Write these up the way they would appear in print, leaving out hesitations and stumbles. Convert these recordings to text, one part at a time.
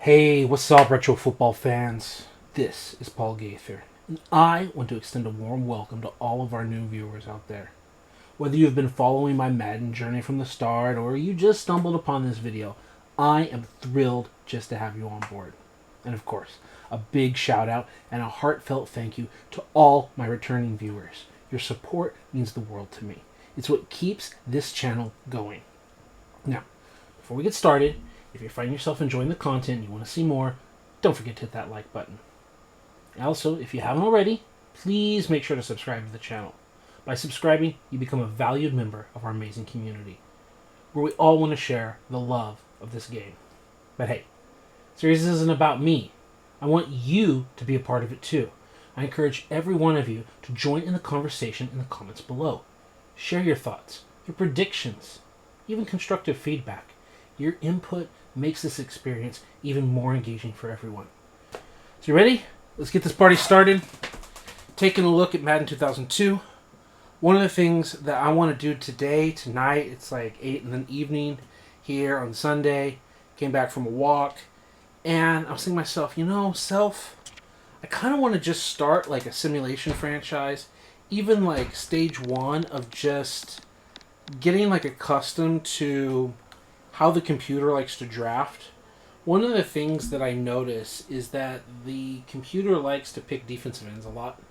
Hey, what's up, retro football fans? This is Paul Gaither, and I want to extend a warm welcome to all of our new viewers out there. Whether you've been following my Madden journey from the start or you just stumbled upon this video, I am thrilled just to have you on board. And of course, a big shout out and a heartfelt thank you to all my returning viewers. Your support means the world to me. It's what keeps this channel going. Now, before we get started, if you find yourself enjoying the content and you want to see more, don't forget to hit that like button. Also, if you haven't already, please make sure to subscribe to the channel. By subscribing, you become a valued member of our amazing community, where we all want to share the love of this game. But hey, series isn't about me. I want you to be a part of it too. I encourage every one of you to join in the conversation in the comments below. Share your thoughts, your predictions, even constructive feedback. Your input makes this experience even more engaging for everyone. So you ready? Let's get this party started. Taking a look at Madden 2002. One of the things that I want to do tonight, it's like 8 in the evening here on Sunday. Came back from a walk. And I was thinking to myself, I kind of want to just start like a simulation franchise. Even like stage 1 of just getting like accustomed to how the computer likes to draft. One of the things that I notice is that the computer likes to pick defensive ends a lot.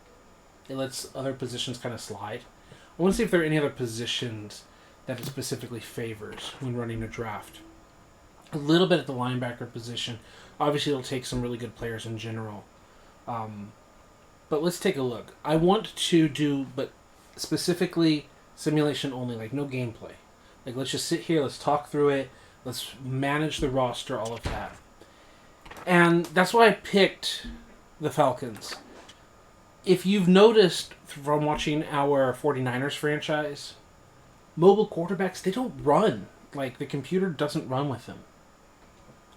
It lets other positions kind of slide. I want to see if there are any other positions that it specifically favors when running a draft. A little bit at the linebacker position. Obviously, it'll take some really good players in general. But let's take a look. I want to do, but specifically simulation only, like no gameplay. Like, let's just sit here, let's talk through it, let's manage the roster, all of that. And that's why I picked the Falcons. If you've noticed from watching our 49ers franchise, mobile quarterbacks, they don't run. Like, the computer doesn't run with them.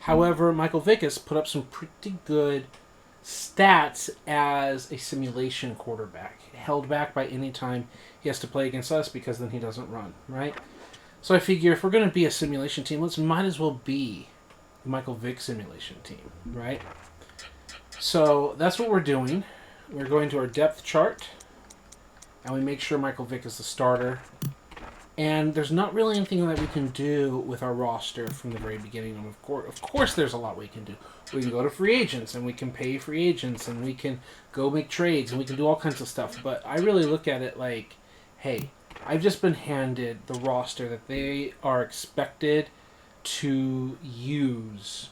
However, Michael Vick has put up some pretty good stats as a simulation quarterback. Held back by any time he has to play against us because then he doesn't run, right? So I figure if we're going to be a simulation team, might as well be the Michael Vick simulation team, right? So that's what we're doing. We're going to our depth chart, and we make sure Michael Vick is the starter. And there's not really anything that we can do with our roster from the very beginning. And of course, there's a lot we can do. We can go to free agents, and we can pay free agents, and we can go make trades, and we can do all kinds of stuff. But I really look at it like, hey, I've just been handed the roster that they are expected to use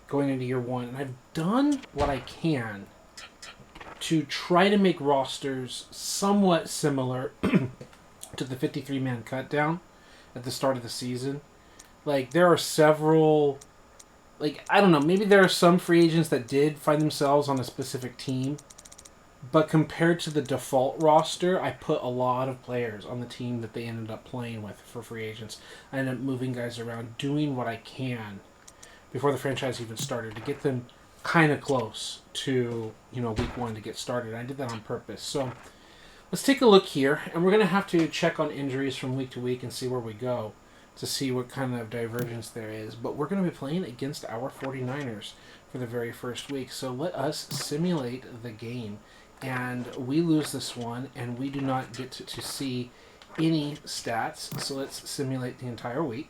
going into year one. And I've done what I can to try to make rosters somewhat similar to the 53-man cut down at the start of the season. Like, there are several, like, I don't know, maybe there are some free agents that did find themselves on a specific team, but compared to the default roster, I put a lot of players on the team that they ended up playing with for free agents. I ended up moving guys around, doing what I can before the franchise even started to get them kind of close to, week 1 to get started. I did that on purpose. So let's take a look here, and we're going to have to check on injuries from week to week and see where we go to see what kind of divergence there is. But we're going to be playing against our 49ers for the very first week. So let us simulate the game. And we lose this one, and we do not get to see any stats. So let's simulate the entire week,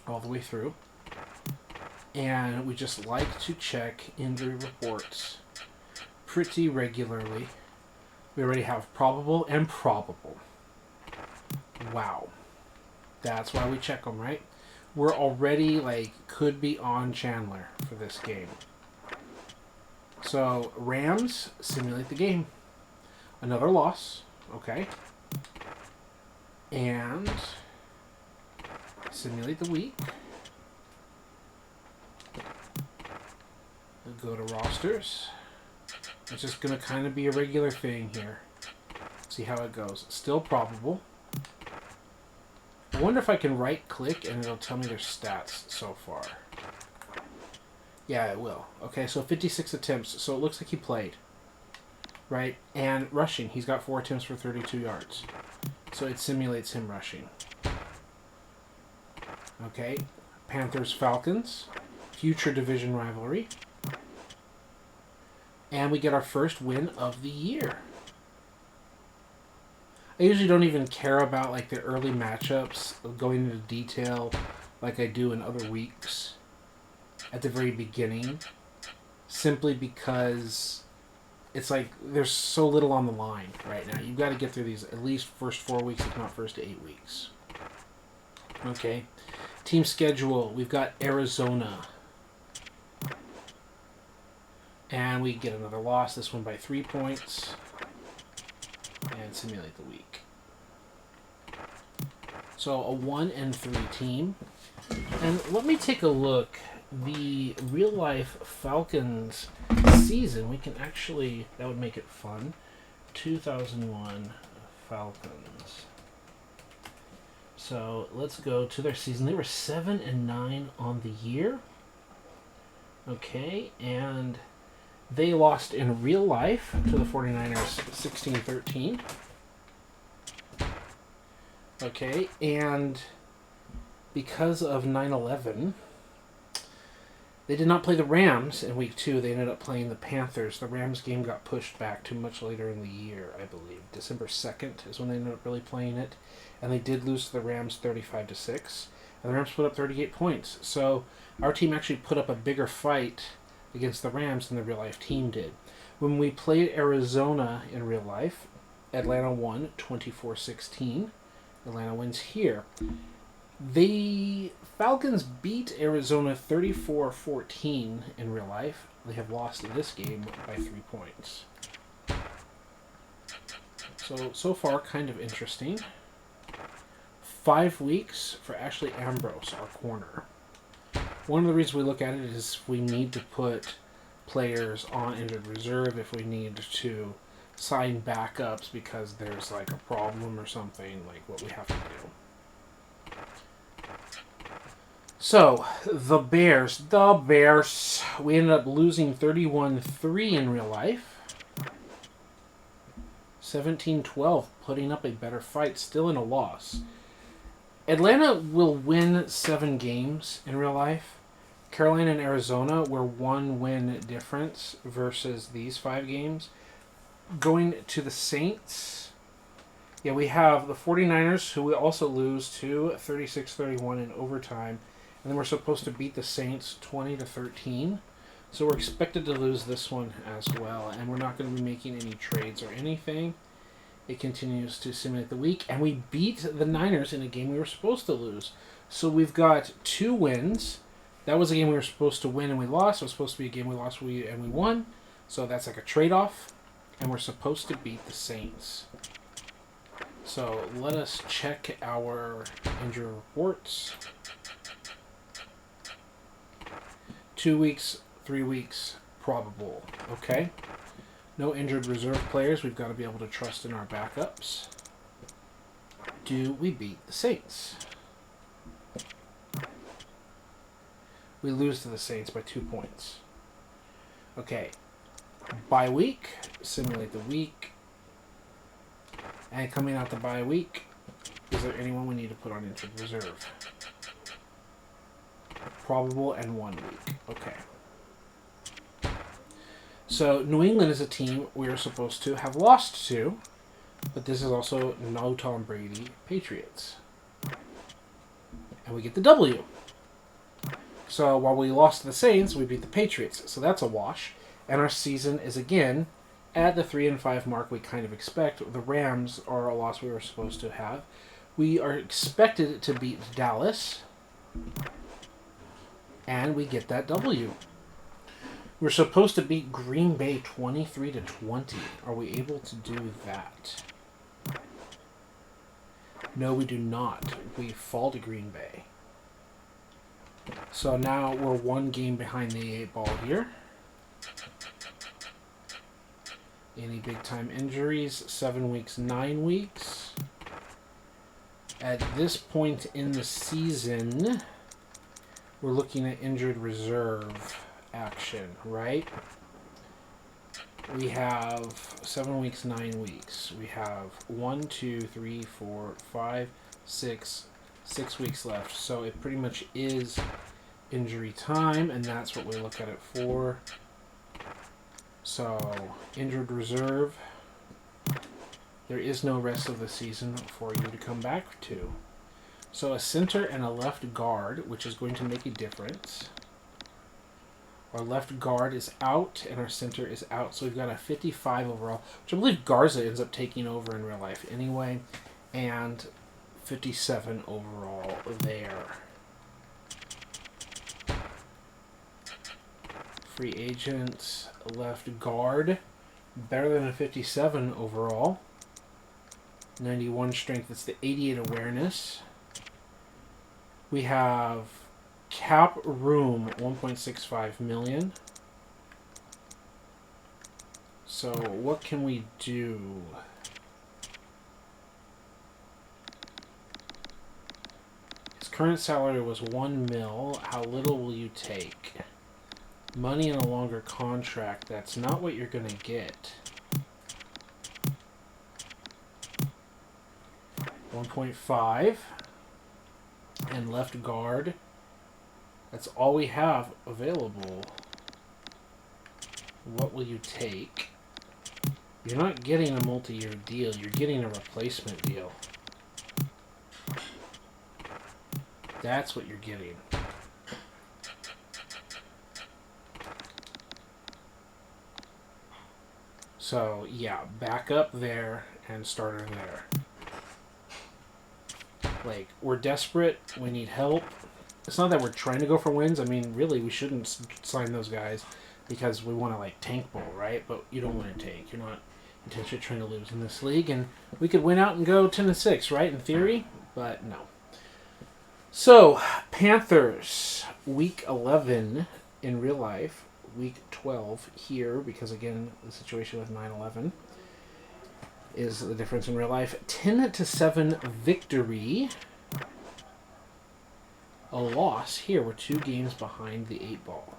all the way through. And we just like to check injury reports pretty regularly. We already have probable and probable. Wow. That's why we check them, right? We're already, could be on Chandler for this game. So, Rams, simulate the game. Another loss. Okay. And simulate the week. We'll go to rosters. It's just going to kind of be a regular thing here. See how it goes. Still probable. I wonder if I can right-click and it'll tell me their stats so far. Yeah, it will. Okay, so 56 attempts. So it looks like he played. Right? And rushing. He's got 4 attempts for 32 yards. So it simulates him rushing. Okay. Panthers, Falcons. future division rivalry. And we get our first win of the year. I usually don't even care about like the early matchups, going into detail like I do in other weeks at the very beginning, simply because it's like there's so little on the line right now. You've got to get through these at least first 4 weeks, if not first 8 weeks. Okay. Team schedule, we've got Arizona. And we get another loss, this one by 3 points. And simulate the week. So a 1-3 team. And let me take a look. The real life Falcons season, we can actually, that would make it fun. 2001 Falcons. So let's go to their season. They were 7-9 on the year. Okay, and they lost in real life to the 49ers 16-13. Okay, and because of 9/11, they did not play the Rams in week 2. They ended up playing the Panthers. The Rams game got pushed back to much later in the year, I believe. December 2nd is when they ended up really playing it. And they did lose to the Rams 35-6. And the Rams put up 38 points. So our team actually put up a bigger fight against the Rams than the real life team did. When we played Arizona in real life, Atlanta won 24-16. Atlanta wins here. The Falcons beat Arizona 34-14 in real life. They have lost this game by 3 points. So far, kind of interesting. 5 weeks for Ashley Ambrose, our corner. One of the reasons we look at it is we need to put players on injured reserve, if we need to sign backups because there's like a problem or something, like what we have to do. So, the Bears, we ended up losing 31-3 in real life. 17-12, putting up a better fight, still in a loss. Atlanta will win 7 games in real life. Carolina and Arizona were 1 win difference versus these 5 games. Going to the Saints, yeah, we have the 49ers, who we also lose to 36-31 in overtime. And then we're supposed to beat the Saints 20-13. So we're expected to lose this one as well. And we're not going to be making any trades or anything. It continues to simulate the week. And we beat the Niners in a game we were supposed to lose. So we've got 2 wins. That was a game we were supposed to win and we lost. It was supposed to be a game we lost and we won. So that's like a trade-off. And we're supposed to beat the Saints. So let us check our injury reports. 2 weeks, 3 weeks, probable. Okay. No injured reserve players. We've got to be able to trust in our backups. Do we beat the Saints? We lose to the Saints by 2 points. Okay. Bye week. Simulate the week. And coming out the bye week, is there anyone we need to put on injured reserve? Probable and 1 week. Okay. So New England is a team we are supposed to have lost to, but this is also no Tom Brady Patriots. And we get the W. So while we lost to the Saints, we beat the Patriots. So that's a wash. And our season is again at the 3-5 mark we kind of expect. The Rams are a loss we were supposed to have. We are expected to beat Dallas. And we get that W. We're supposed to beat Green Bay 23-20. Are we able to do that? No, we do not. We fall to Green Bay. So now we're 1 game behind the 8 ball here. Any big time injuries? 7 weeks, 9 weeks. At this point in the season, we're looking at injured reserve action, right? We have 7 weeks, 9 weeks. We have 1, 2, 3, 4, 5, 6 weeks left. So it pretty much is injury time, and that's what we look at it for. So, injured reserve. There is no rest of the season for you to come back to. So a center and a left guard, which is going to make a difference. Our left guard is out, and our center is out. So we've got a 55 overall, which I believe Garza ends up taking over in real life anyway. And 57 overall there. Free agents, left guard, better than a 57 overall. 91 strength, it's the 88 awareness. We have cap room, 1.65 million. So what can we do? His current salary was 1 mil. How little will you take? Money in a longer contract. That's not what you're going to get. 1.5. And left guard. That's all we have available. What will you take? You're not getting a multi-year deal. You're getting a replacement deal. That's what you're getting. So, yeah, back up there and starter there. Like, we're desperate. We need help. It's not that we're trying to go for wins. I mean, really, we shouldn't sign those guys because we want to, like, tank bowl, right? But you don't want to tank. You're not intentionally trying to lose in this league. And we could win out and go 10-6, right, in theory? But no. So, Panthers, week 11 in real life. Week 12 here, because again, the situation with 9/11 is the difference in real life. 10-7 victory. A loss here. We're 2 games behind the 8 ball.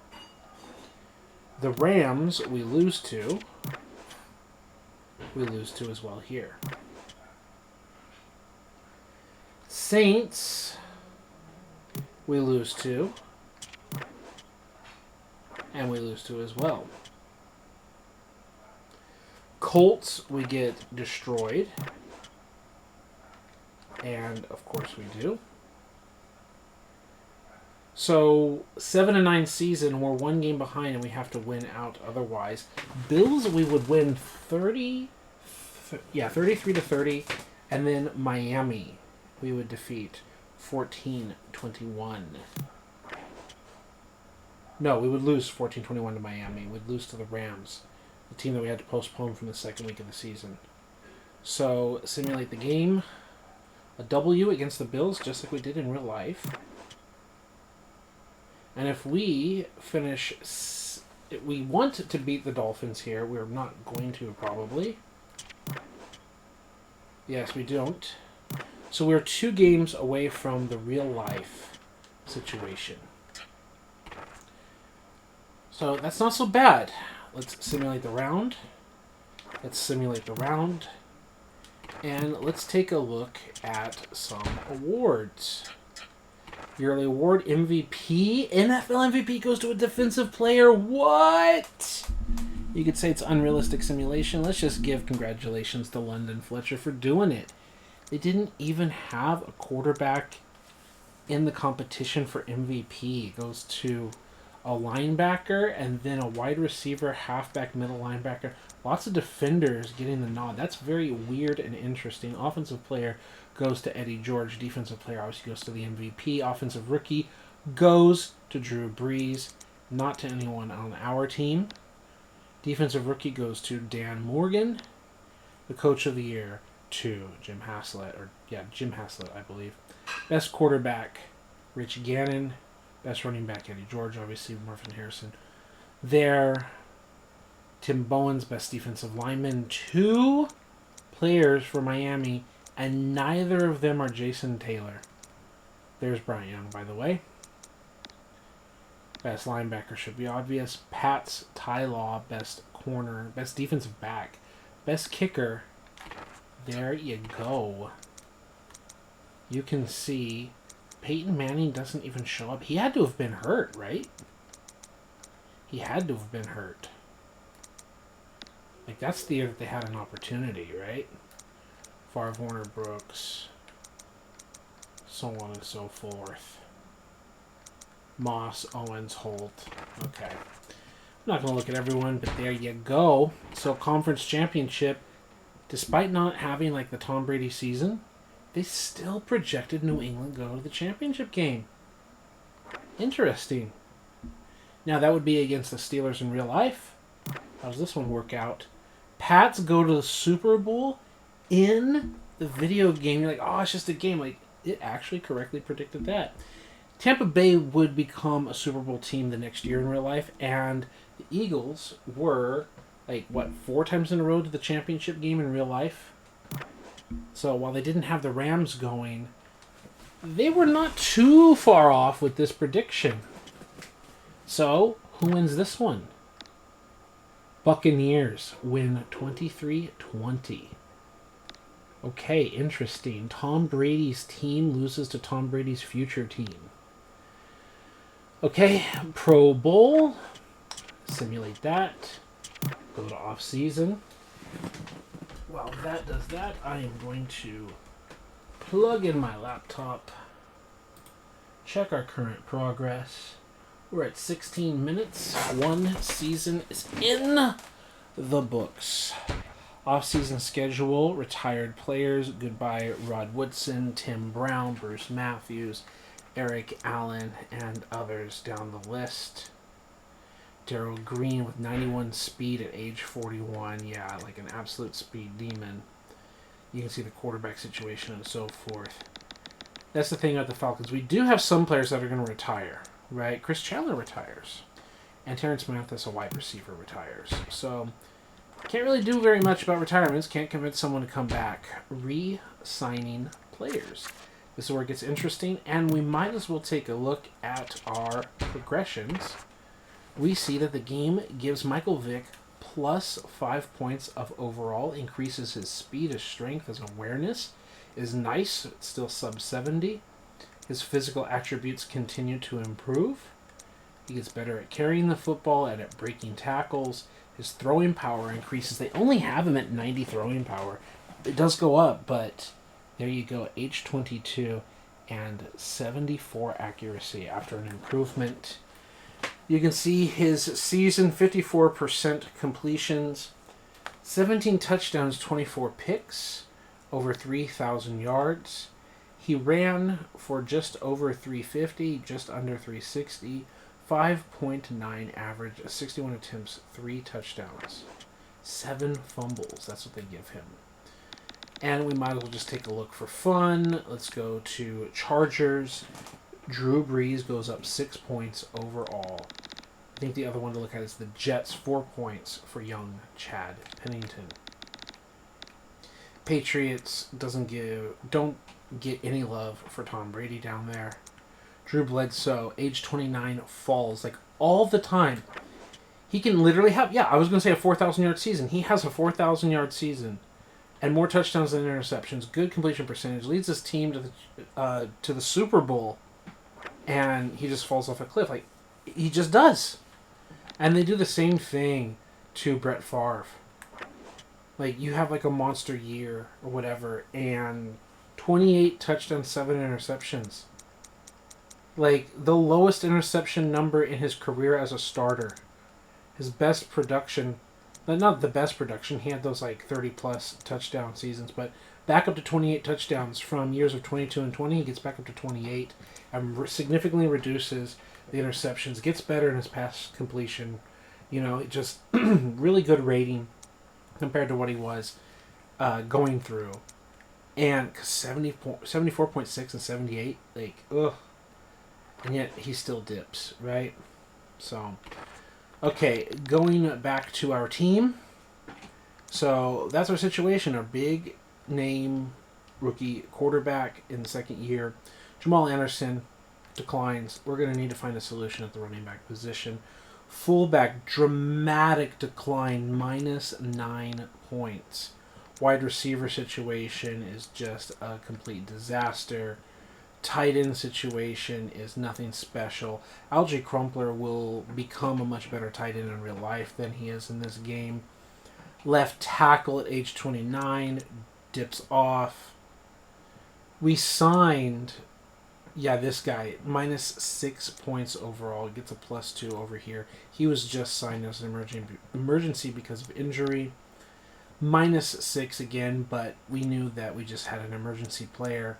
The Rams we lose to. We lose to as well here. Saints we lose to. And we lose to as well. Colts, we get destroyed. And, of course, we do. So, 7-9 season, we're 1 game behind and we have to win out otherwise. Bills, we would win 33-30. And then Miami, we would defeat 14-21. No, we would lose 14-21 to Miami. We'd lose to the Rams, the team that we had to postpone from the second week of the season. So, simulate the game. A W against the Bills, just like we did in real life. And if we finish... We want to beat the Dolphins here. We're not going to, probably. Yes, we don't. So we're 2 games away from the real life situation. So that's not so bad. Let's simulate the round. And let's take a look at some awards. Yearly award, MVP. NFL MVP goes to a defensive player. What? You could say it's unrealistic simulation. Let's just give congratulations to London Fletcher for doing it. They didn't even have a quarterback in the competition for MVP. It goes to a linebacker, and then a wide receiver, halfback, middle linebacker. Lots of defenders getting the nod. That's very weird and interesting. Offensive player goes to Eddie George. Defensive player obviously goes to the MVP. Offensive rookie goes to Drew Brees, not to anyone on our team. Defensive rookie goes to Dan Morgan. The coach of the year to Jim Haslett, I believe. Best quarterback, Rich Gannon. Best running back, Eddie George, obviously, Marvin Harrison. There, Tim Bowen's best defensive lineman. 2 players for Miami, and neither of them are Jason Taylor. There's Bryant Young, by the way. Best linebacker should be obvious. Pat's Ty Law, best corner, best defensive back. Best kicker, there you go. You can see Peyton Manning doesn't even show up. He had to have been hurt, right? He had to have been hurt. Like, that's the year that they had an opportunity, right? Favre, Warner, Brooks, so on and so forth. Moss, Owens, Holt. Okay. I'm not going to look at everyone, but there you go. So, conference championship, despite not having, like, the Tom Brady season, they still projected New England go to the championship game. Interesting. Now, that would be against the Steelers in real life. How does this one work out? Pats go to the Super Bowl in the video game. You're like, oh, it's just a game. Like, it actually correctly predicted that. Tampa Bay would become a Super Bowl team the next year in real life, and the Eagles were, like, what, 4 times in a row to the championship game in real life? So while they didn't have the Rams going, they were not too far off with this prediction. So, who wins this one? Buccaneers win 23-20. Okay, interesting. Tom Brady's team loses to Tom Brady's future team. Okay, Pro Bowl. Simulate that. Go to off-season. While that does that, I am going to plug in my laptop. Check our current progress. We're at 16 minutes. One season is in the books. Off-season schedule, retired players. Goodbye, Rod Woodson, Tim Brown, Bruce Matthews, Eric Allen, and others down the list. Darrell Green with 91 speed at age 41. Yeah, like an absolute speed demon. You can see the quarterback situation and so forth. That's the thing about the Falcons. We do have some players that are going to retire, right? Chris Chandler retires. And Terrence Mathis, a wide receiver, retires. So, can't really do very much about retirements. Can't convince someone to come back. Re-signing players. This is where it gets interesting. And we might as well take a look at our progressions. We see that the game gives Michael Vick plus 5 points of overall, increases his speed, his strength, his awareness, is nice, it's still sub 70. His physical attributes continue to improve. He gets better at carrying the football and at breaking tackles. His throwing power increases. They only have him at 90 throwing power. It does go up, but there you go, age 22 and 74 accuracy after an improvement. You can see his season 54% completions, 17 touchdowns, 24 picks, over 3,000 yards. He ran for just over 350, just under 360, 5.9 average, 61 attempts, 3 touchdowns, 7 fumbles. That's what they give him. And we might as well just take a look for fun. Let's go to Chargers. Drew Brees goes up 6 points overall. I think the other one to look at is the Jets, 4 points for young Chad Pennington. Patriots don't get any love for Tom Brady down there. Drew Bledsoe, age 29, falls like all the time. He can literally have, I was going to say a 4,000-yard season. He has a 4,000-yard season and more touchdowns than interceptions. Good completion percentage. Leads his team to the Super Bowl. And he just falls off a cliff. Like, he just does. And they do the same thing to Brett Favre. Like, you have like a monster year or whatever, and 28 touchdowns, 7 interceptions. Like, the lowest interception number in his career as a starter. His best production, not the best production, he had those like 30-plus touchdown seasons, but back up to 28 touchdowns from years of 22 and 20, he gets back up to 28 and significantly reduces the interceptions, gets better in his pass completion. You know, it just really good rating compared to what he was going through. And 74.6 and 78, like, ugh. And yet he still dips, right? So, okay, going back to our team. So that's our situation. Our big name rookie quarterback in the second year. Jamal Anderson declines. We're going to need to find a solution at the running back position. Fullback, dramatic decline, minus 9 points. Wide receiver situation is just a complete disaster. tight end situation is nothing special. Alge Crumpler will become a much better tight end in real life than he is in this game. Left tackle at age 29, dips off. We signed, this guy, -6 points overall, gets a +2 over here. He was just signed as an emergency because of injury. -6 again, but we knew that we just had an emergency player.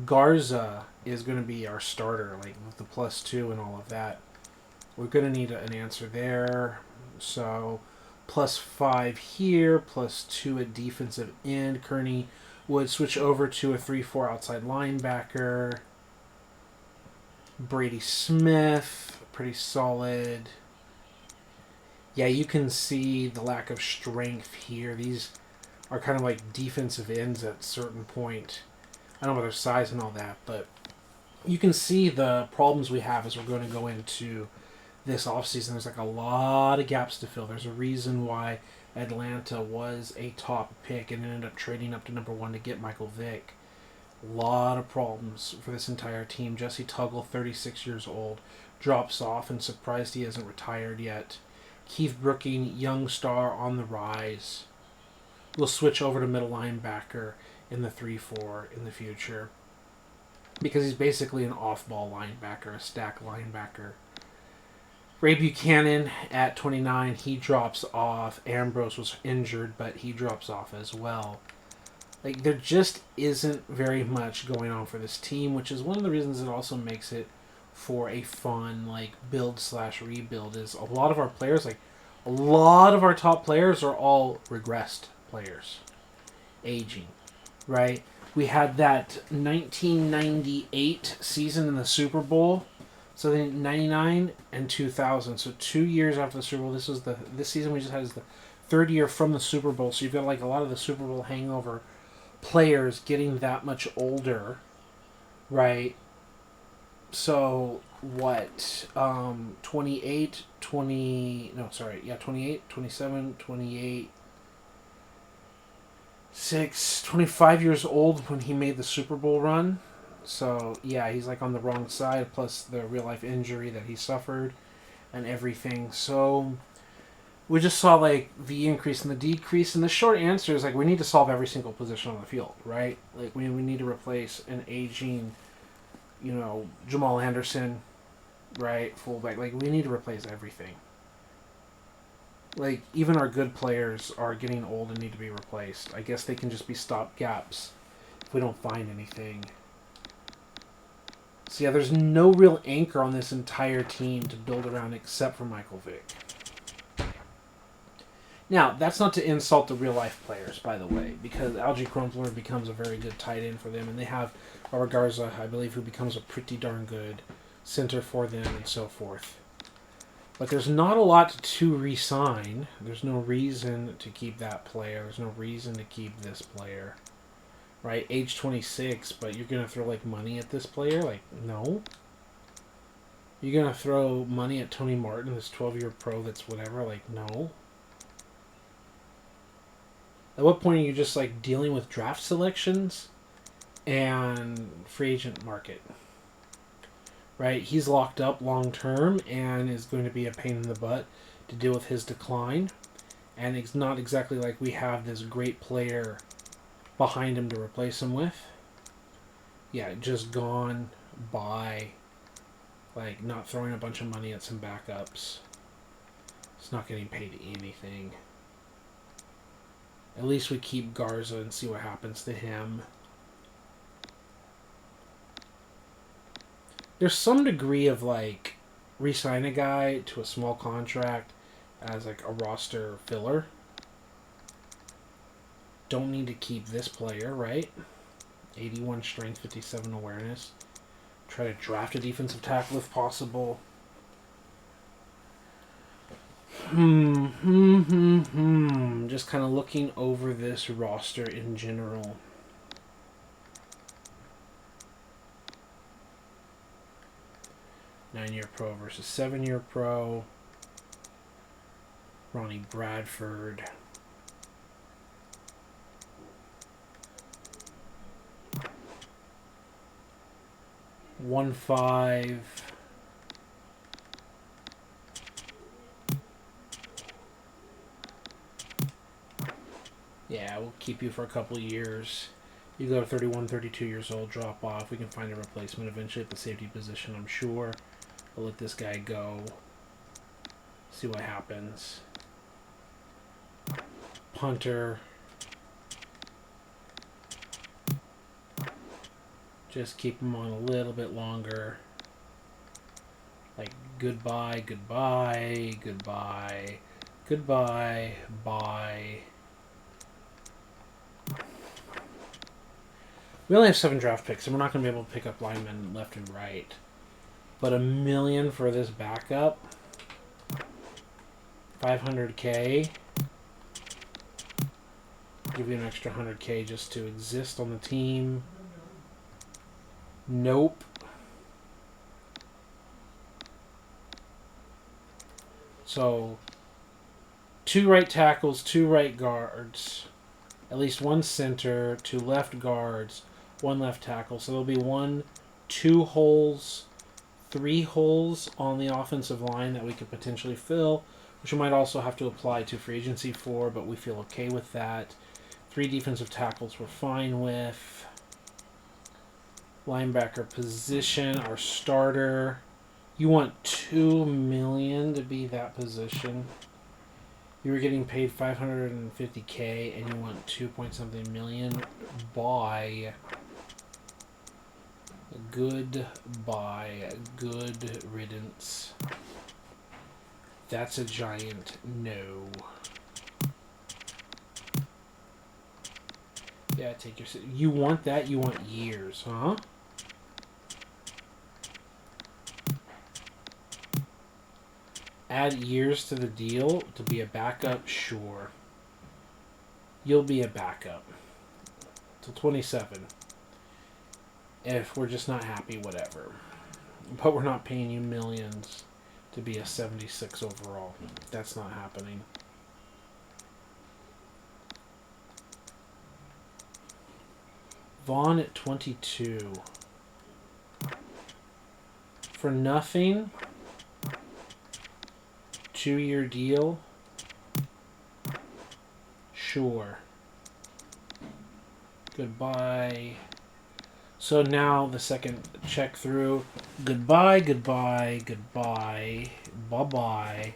Garza is going to be our starter, like with the +2 and all of that. We're going to need an answer there. So +5 here, +2 at defensive end. Kearney would switch over to a 3-4 outside linebacker. Brady Smith, pretty solid. Yeah, you can see the lack of strength here. These are kind of like defensive ends at a certain point. I don't know about their size and all that, but you can see the problems we have as we're going to go into this offseason. There's like a lot of gaps to fill. There's a reason why Atlanta was a top pick and ended up trading up to number 1 to get Michael Vick. A lot of problems for this entire team. Jesse Tuggle, 36 years old, drops off and surprised he hasn't retired yet. Keith Brooking, young star on the rise. We'll switch over to middle linebacker in the 3-4 in the future because he's basically an off-ball linebacker, a stack linebacker. Ray Buchanan at 29, he drops off. Ambrose was injured, but he drops off as well. Like, there just isn't very much going on for this team, which is one of the reasons it also makes it for a fun, like, build/rebuild. Is a lot of our players, like, a lot of our top players are all regressed players. Aging, right? We had that 1998 season in the Super Bowl. So then 99 and 2000. So 2 years after the Super Bowl. This season we just had is the third year from the Super Bowl. So you've got like a lot of the Super Bowl hangover players getting that much older, right? So what? 28, 27, 28, 25 years old when he made the Super Bowl run. So, yeah, he's like on the wrong side, plus the real life injury that he suffered and everything. So, we just saw like the increase and the decrease. And the short answer is like we need to solve every single position on the field, right? Like we need to replace an aging, Jamal Anderson, right? Fullback. Like we need to replace everything. Like even our good players are getting old and need to be replaced. I guess they can just be stopgaps if we don't find anything. So yeah, there's no real anchor on this entire team to build around except for Michael Vick. Now, that's not to insult the real-life players, by the way, because Alge Crumpler becomes a very good tight end for them, and they have Robert Garza, I believe, who becomes a pretty darn good center for them and so forth. But there's not a lot to re-sign. There's no reason to keep that player. There's no reason to keep this player. Right, age 26, but you're going to throw, like, money at this player? Like, no. You're going to throw money at Tony Martin, this 12-year pro that's whatever? Like, no. At what point are you just, like, dealing with draft selections and free agent market? Right, he's locked up long-term and is going to be a pain in the butt to deal with his decline. And it's not exactly like we have this great player behind him to replace him with. Yeah, just gone by, like, not throwing a bunch of money at some backups. It's not getting paid anything. At least we keep Garza and see what happens to him. There's some degree of, like, re-sign a guy to a small contract as, like, a roster filler. Don't need to keep this player, right? 81 strength, 57 awareness. Try to draft a defensive tackle if possible. Just kind of looking over this roster in general. Nine-year pro versus 7-year pro. Ronnie Bradford. 1.5. Yeah, we'll keep you for a couple of years. You go to 31, 32 years old, drop off. We can find a replacement eventually at the safety position, I'm sure. We'll let this guy go. See what happens. Punter. Just keep him on a little bit longer. Like, goodbye, goodbye, goodbye, goodbye, bye. We only have 7 draft picks, and we're not going to be able to pick up linemen left and right. But $1 million for this backup. $500K. Give you an extra $100K just to exist on the team. Nope. So, 2 right tackles, 2 right guards, at least 1 center, 2 left guards, 1 left tackle. So there'll be 1, 2 holes, 3 holes on the offensive line that we could potentially fill, which we might also have to apply to free agency for, but we feel okay with that. 3 defensive tackles we're fine with. Linebacker position, our starter. You want $2 million to be that position. You were getting paid $550K and you want 2-point-something million. Buy. Goodbye. Good riddance. That's a giant no. Yeah, take your... You want that? You want years, huh? Add years to the deal to be a backup? Sure. You'll be a backup. Till 27. If we're just not happy, whatever. But we're not paying you millions to be a 76 overall. That's not happening. Vaughn at 22. For nothing... 2-year deal? Sure. Goodbye. So now the second check through. Goodbye, goodbye, goodbye. Bye-bye.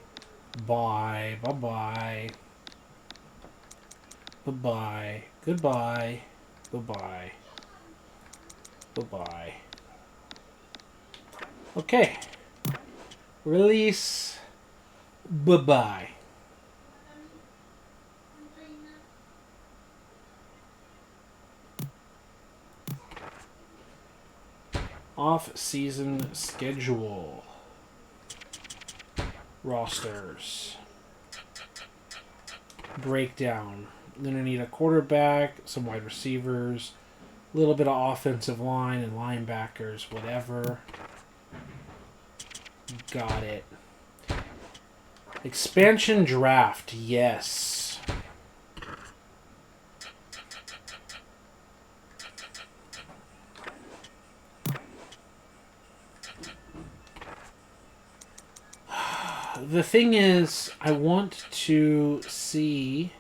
Bye, bye-bye. Bye-bye. Goodbye. Bye-bye. Bye-bye. Okay. Release. Bye-bye. Off-season schedule. Rosters. Breakdown. Gonna need a quarterback, some wide receivers, a little bit of offensive line and linebackers, whatever. Got it. Expansion draft, yes. The thing is, I want to see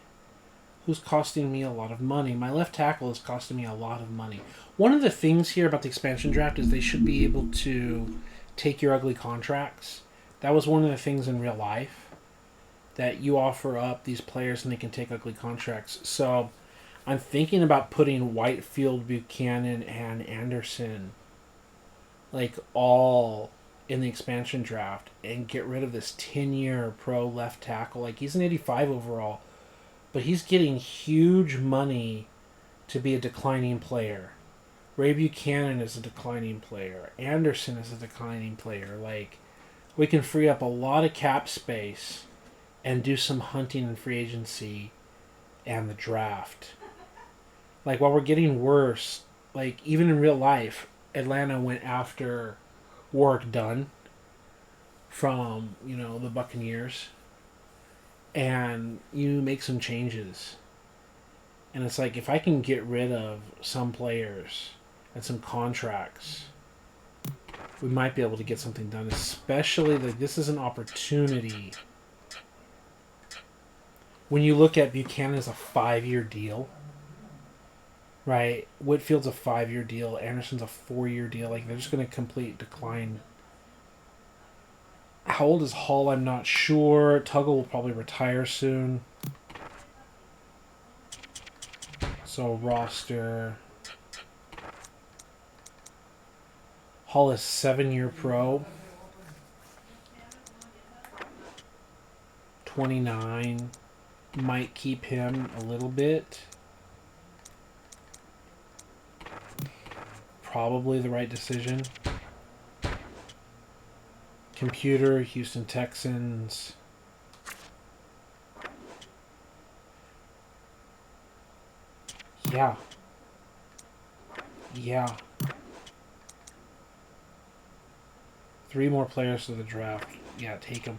who's costing me a lot of money. My left tackle is costing me a lot of money. One of the things here about the expansion draft is they should be able to take your ugly contracts. That was one of the things in real life, that you offer up these players and they can take ugly contracts. So I'm thinking about putting Whitefield, Buchanan, and Anderson like all in the expansion draft and get rid of this 10-year pro left tackle. Like, he's an 85 overall, but he's getting huge money to be a declining player. Ray Buchanan is a declining player. Anderson is a declining player. Like, we can free up a lot of cap space and do some hunting in free agency and the draft. Like, while we're getting worse, like, even in real life, Atlanta went after Warwick Dunn from, the Buccaneers. And you make some changes. And it's like, if I can get rid of some players and some contracts we might be able to get something done, especially like this is an opportunity. When you look at Buchanan as a 5-year deal, right? Whitfield's a 5-year deal. Anderson's a 4-year deal. Like they're just going to complete decline. How old is Hall? I'm not sure. Tuggle will probably retire soon. So roster. Hall is 7-year pro. 29. Might keep him a little bit. Probably the right decision. Computer, Houston Texans. Yeah. Yeah. 3 more players to the draft. Yeah, take them.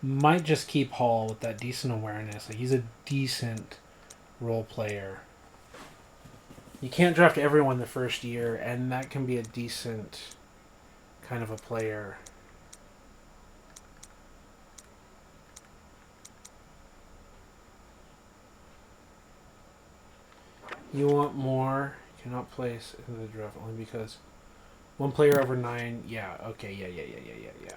Might just keep Hall with that decent awareness. Like he's a decent role player. You can't draft everyone the first year, and that can be a decent kind of a player. You want more? Cannot place into the draft only because 1 player over 9. Yeah. Okay. Yeah.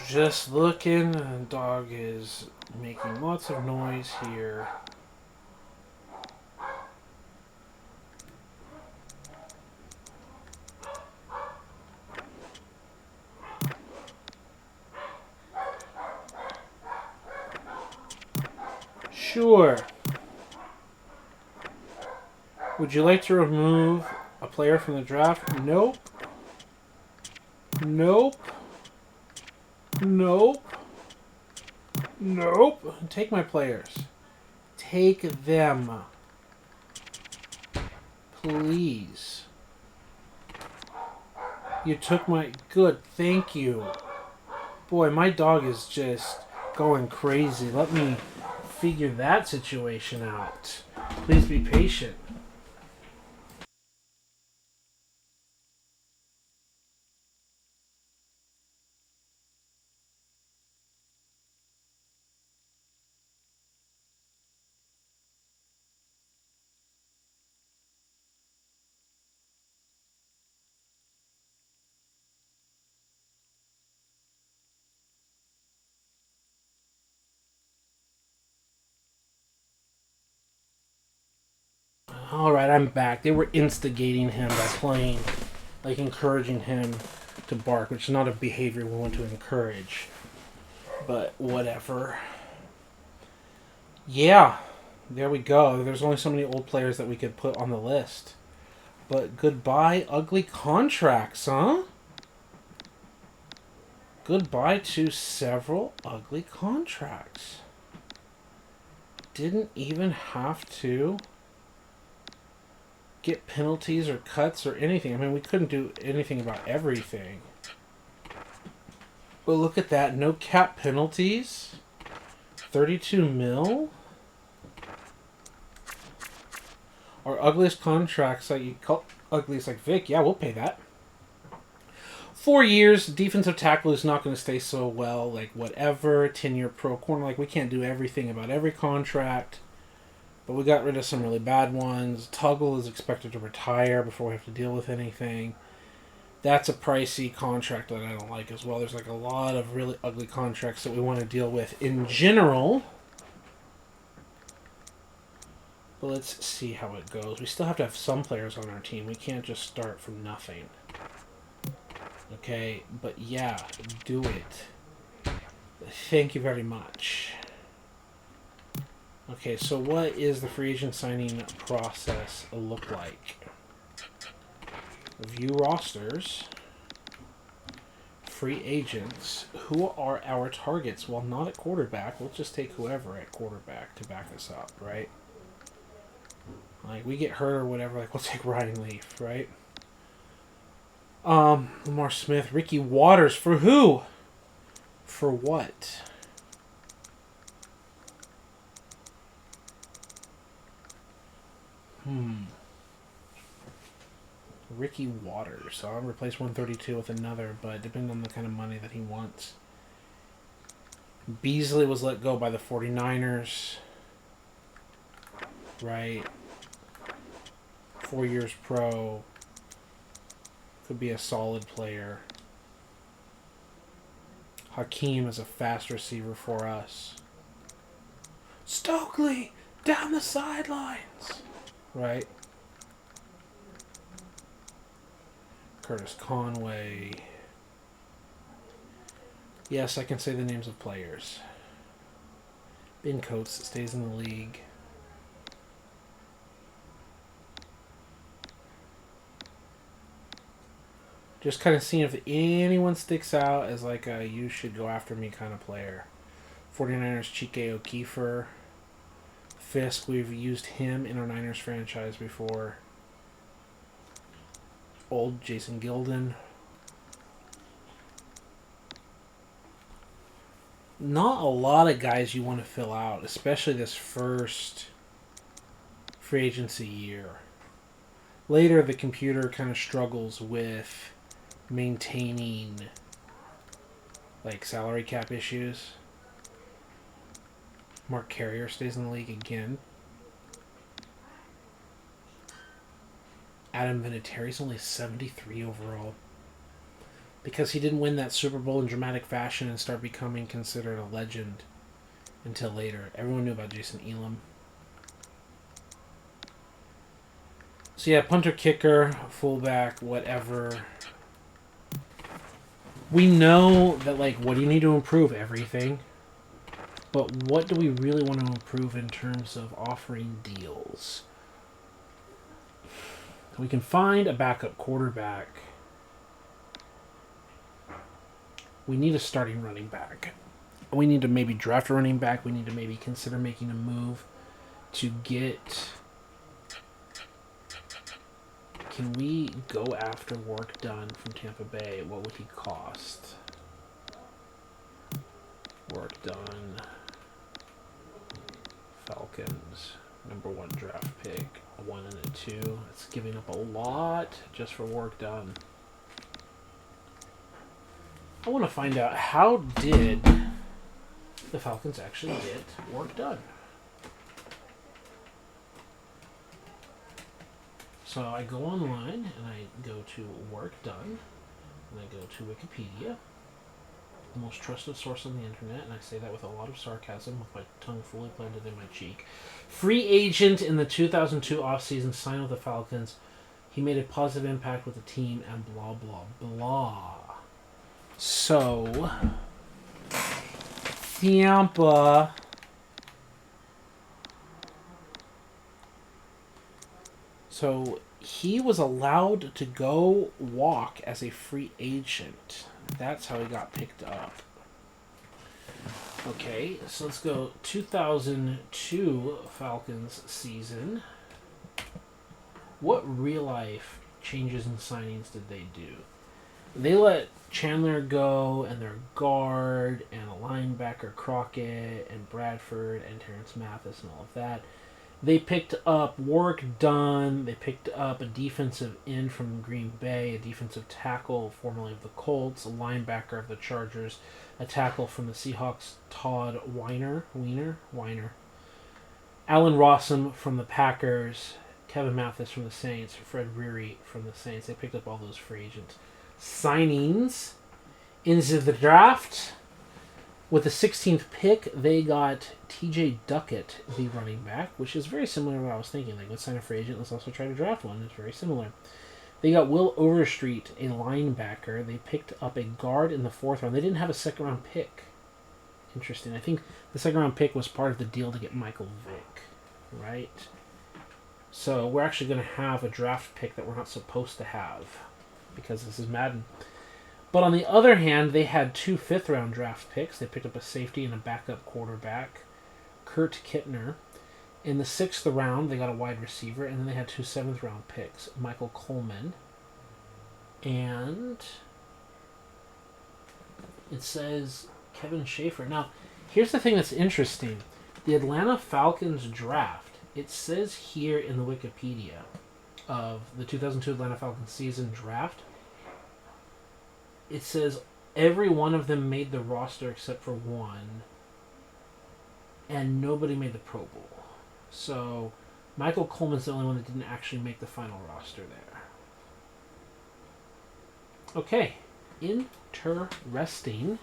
Just looking, the dog is making lots of noise here. Sure. Would you like to remove a player from the draft? Nope. Nope. Nope. Nope. Take my players. Take them. Please. You took my... Good. Thank you. Boy, my dog is just going crazy. Let me figure that situation out. Please be patient. Alright, I'm back. They were instigating him by playing, like encouraging him to bark, which is not a behavior we want to encourage. But whatever. Yeah, there we go. There's only so many old players that we could put on the list. But goodbye, ugly contracts, huh? Goodbye to several ugly contracts. Didn't even have to get penalties or cuts or anything. I mean, we couldn't do anything about everything. But look at that. No cap penalties. 32 mil. Our ugliest contracts, like you call ugliest like Vic, yeah, we'll pay that. 4 years, defensive tackle is not going to stay so well, like whatever. 10-year pro corner, like we can't do everything about every contract. But we got rid of some really bad ones. Tuggle is expected to retire before we have to deal with anything. That's a pricey contract that I don't like as well. There's like a lot of really ugly contracts that we want to deal with in general. But let's see how it goes. We still have to have some players on our team. We can't just start from nothing. Okay, but yeah, do it. Thank you very much. Okay, so what is the free agent signing process look like? View rosters. Free agents. Who are our targets? Well, not at quarterback. We'll just take whoever at quarterback to back us up, right? Like, we get hurt or whatever, like, we'll take Ryan Leaf, right? Lamar Smith. Ricky Waters. For who? For what? Ricky Waters. So I'll replace 132 with another, but depending on the kind of money that he wants. Beasley was let go by the 49ers. Right. 4 years pro. Could be a solid player. Hakeem is a fast receiver for us. Stokely! Down the sidelines! Right. Curtis Conway. Yes, I can say the names of players. Ben Coates stays in the league. Just kind of seeing if anyone sticks out as like a you should go after me kind of player. 49ers Chike O'Keefer. Fisk, we've used him in our Niners franchise before. Old Jason Gilden. Not a lot of guys you want to fill out, especially this first free agency year. Later, the computer kind of struggles with maintaining like salary cap issues. Mark Carrier stays in the league again. Adam Vinatieri's only 73 overall. Because he didn't win that Super Bowl in dramatic fashion and start becoming considered a legend until later. Everyone knew about Jason Elam. So yeah, punter, kicker, fullback, whatever. We know that, like, what do you need to improve? Everything. But what do we really want to improve in terms of offering deals? We can find a backup quarterback. We need a starting running back. We need to maybe draft a running back. We need to maybe consider making a move to get... Can we go after Work Done from Tampa Bay? What would he cost? Work Done. Falcons. #1 draft pick. A 1 and a 2. It's giving up a lot just for Work Done. I want to find out, how did the Falcons actually get Work Done? So I go online and I go to Work Done and I go to Wikipedia, the most trusted source on the internet, and I say that with a lot of sarcasm with my tongue fully planted in my cheek. Free agent in the 2002 offseason, signed with the Falcons. He made a positive impact with the team and blah, blah, blah. So, Tampa So he was allowed to go walk as a free agent. That's how he got picked up. Okay, so let's go 2002 Falcons season. What real life changes and signings did they do? They let Chandler go, and their guard, and a linebacker, Crockett, and Bradford, and Terrence Mathis, and all of that. They picked up Work Done. They picked up a defensive end from Green Bay, a defensive tackle formerly of the Colts, a linebacker of the Chargers, a tackle from the Seahawks, Todd Weiner. Alan Rossum from the Packers, Kevin Mathis from the Saints, Fred Reary from the Saints. They picked up all those free agents. Signings into the draft. With the 16th pick, they got T.J. Duckett, the running back, which is very similar to what I was thinking. Like, let's sign a free agent, let's also try to draft one. It's very similar. They got Will Overstreet, a linebacker. They picked up a guard in the 4th round. They didn't have a second-round pick. Interesting. I think the second round pick was part of the deal to get Michael Vick, right? So we're actually going to have a draft pick that we're not supposed to have because this is Madden. But on the other hand, they had 2 fifth-round draft picks. They picked up a safety and a backup quarterback, Kurt Kittner. In the 6th round, they got a wide receiver, and then they had 2 7th-round picks, Michael Coleman. And it says Kevin Schaefer. Now, here's the thing that's interesting. The Atlanta Falcons draft, it says here in the Wikipedia of the 2002 Atlanta Falcons season draft, it says every one of them made the roster except for one, and nobody made the Pro Bowl. So Michael Coleman's the only one that didn't actually make the final roster there. Okay, interesting.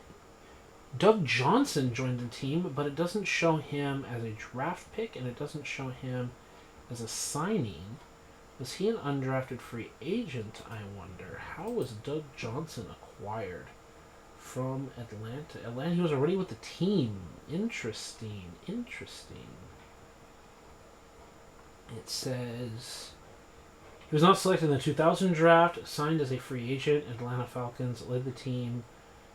Doug Johnson joined the team, but it doesn't show him as a draft pick, and it doesn't show him as a signing. Was he an undrafted free agent, I wonder? How was Doug Johnson acquired from Atlanta? Atlanta, he was already with the team. Interesting. It says he was not selected in the 2000 draft, signed as a free agent. Atlanta Falcons led the team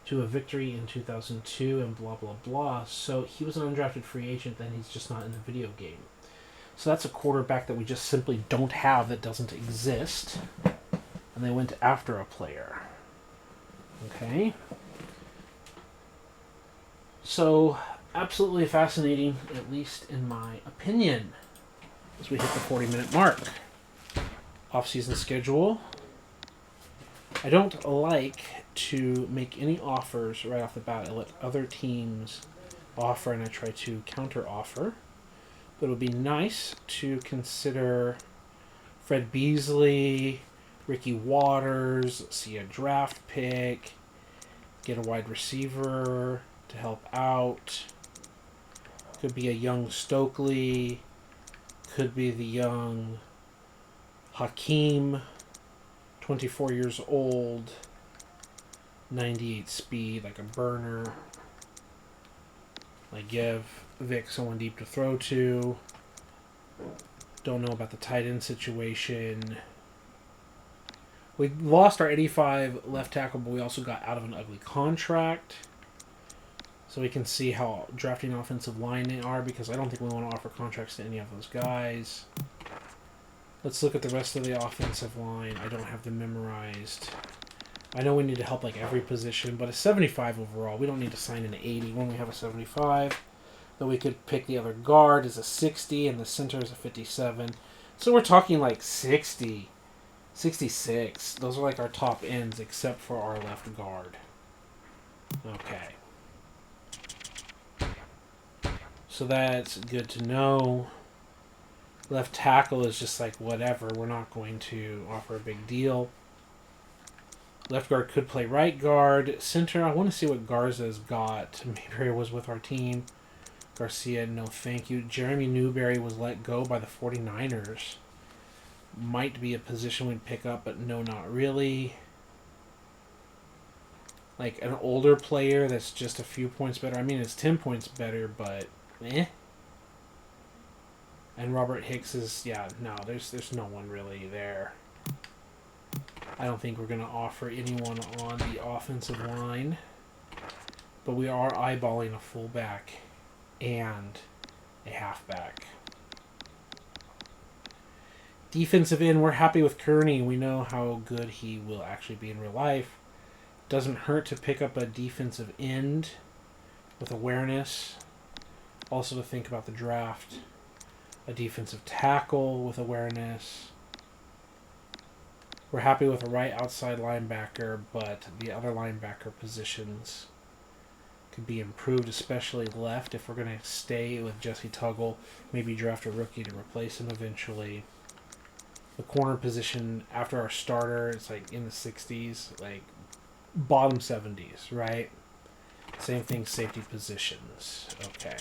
to a victory in 2002 and blah, blah, blah. So he was an undrafted free agent, then he's just not in the video game. So that's a quarterback that we just simply don't have, that doesn't exist. And they went after a player. Okay. So, absolutely fascinating, at least in my opinion, as we hit the 40-minute mark. Off-season schedule. I don't like to make any offers right off the bat. I let other teams offer and I try to counter-offer. But it would be nice to consider Fred Beasley, Ricky Waters, see a draft pick, get a wide receiver to help out. Could be a young Stokely. Could be the young Hakeem, 24 years old, 98 speed, like a burner. Like give Vic someone deep to throw to. Don't know about the tight end situation. We lost our 85 left tackle, but we also got out of an ugly contract. So we can see how drafting offensive line they are, because I don't think we want to offer contracts to any of those guys. Let's look at the rest of the offensive line. I don't have them memorized. I know we need to help like every position, but a 75 overall. We don't need to sign an 80 when we have a 75. Though we could pick the other guard as a 60 and the center is a 57. So we're talking like 60, 66. Those are like our top ends except for our left guard. Okay. So that's good to know. Left tackle is just like whatever. We're not going to offer a big deal. Left guard could play right guard. Center, I want to see what Garza's got. Mayberry was with our team. Garcia, no thank you. Jeremy Newberry was let go by the 49ers. Might be a position we'd pick up, but no, not really. Like an older player that's just a few points better. I mean, it's 10 points better, but eh. And Robert Hicks is, yeah, no, there's no one really there. I don't think we're going to offer anyone on the offensive line. But we are eyeballing a fullback and a halfback. Defensive end, we're happy with Kearney. We know how good he will actually be in real life. Doesn't hurt to pick up a defensive end with awareness. Also to think about the draft. A defensive tackle with awareness. We're happy with a right outside linebacker, but the other linebacker positions could be improved, especially left if we're going to stay with Jesse Tuggle. Maybe draft a rookie to replace him eventually. The corner position after our starter, it's like in the 60s, like bottom 70s, right? Same thing, safety positions. Okay.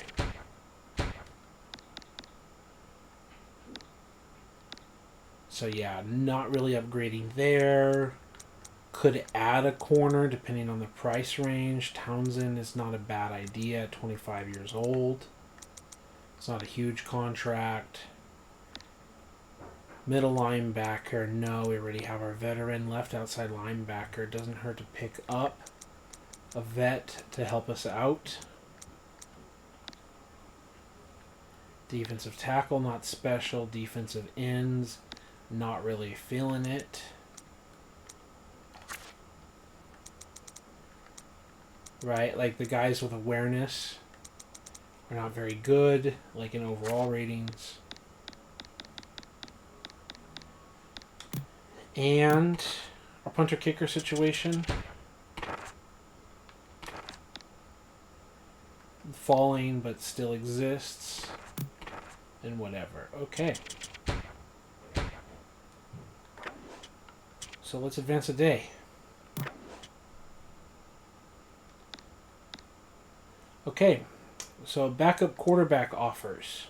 So yeah, not really upgrading there. Could add a corner depending on the price range. Townsend is not a bad idea at 25 years old. It's not a huge contract. Middle linebacker, no, we already have our veteran. Left outside linebacker, doesn't hurt to pick up a vet to help us out. Defensive tackle, not special. Defensive ends, not really feeling it. Right, like the guys with awareness are not very good, like in overall ratings. And our punter kicker situation, falling but still exists, and whatever. Okay. So let's advance a day. Okay, so backup quarterback offers.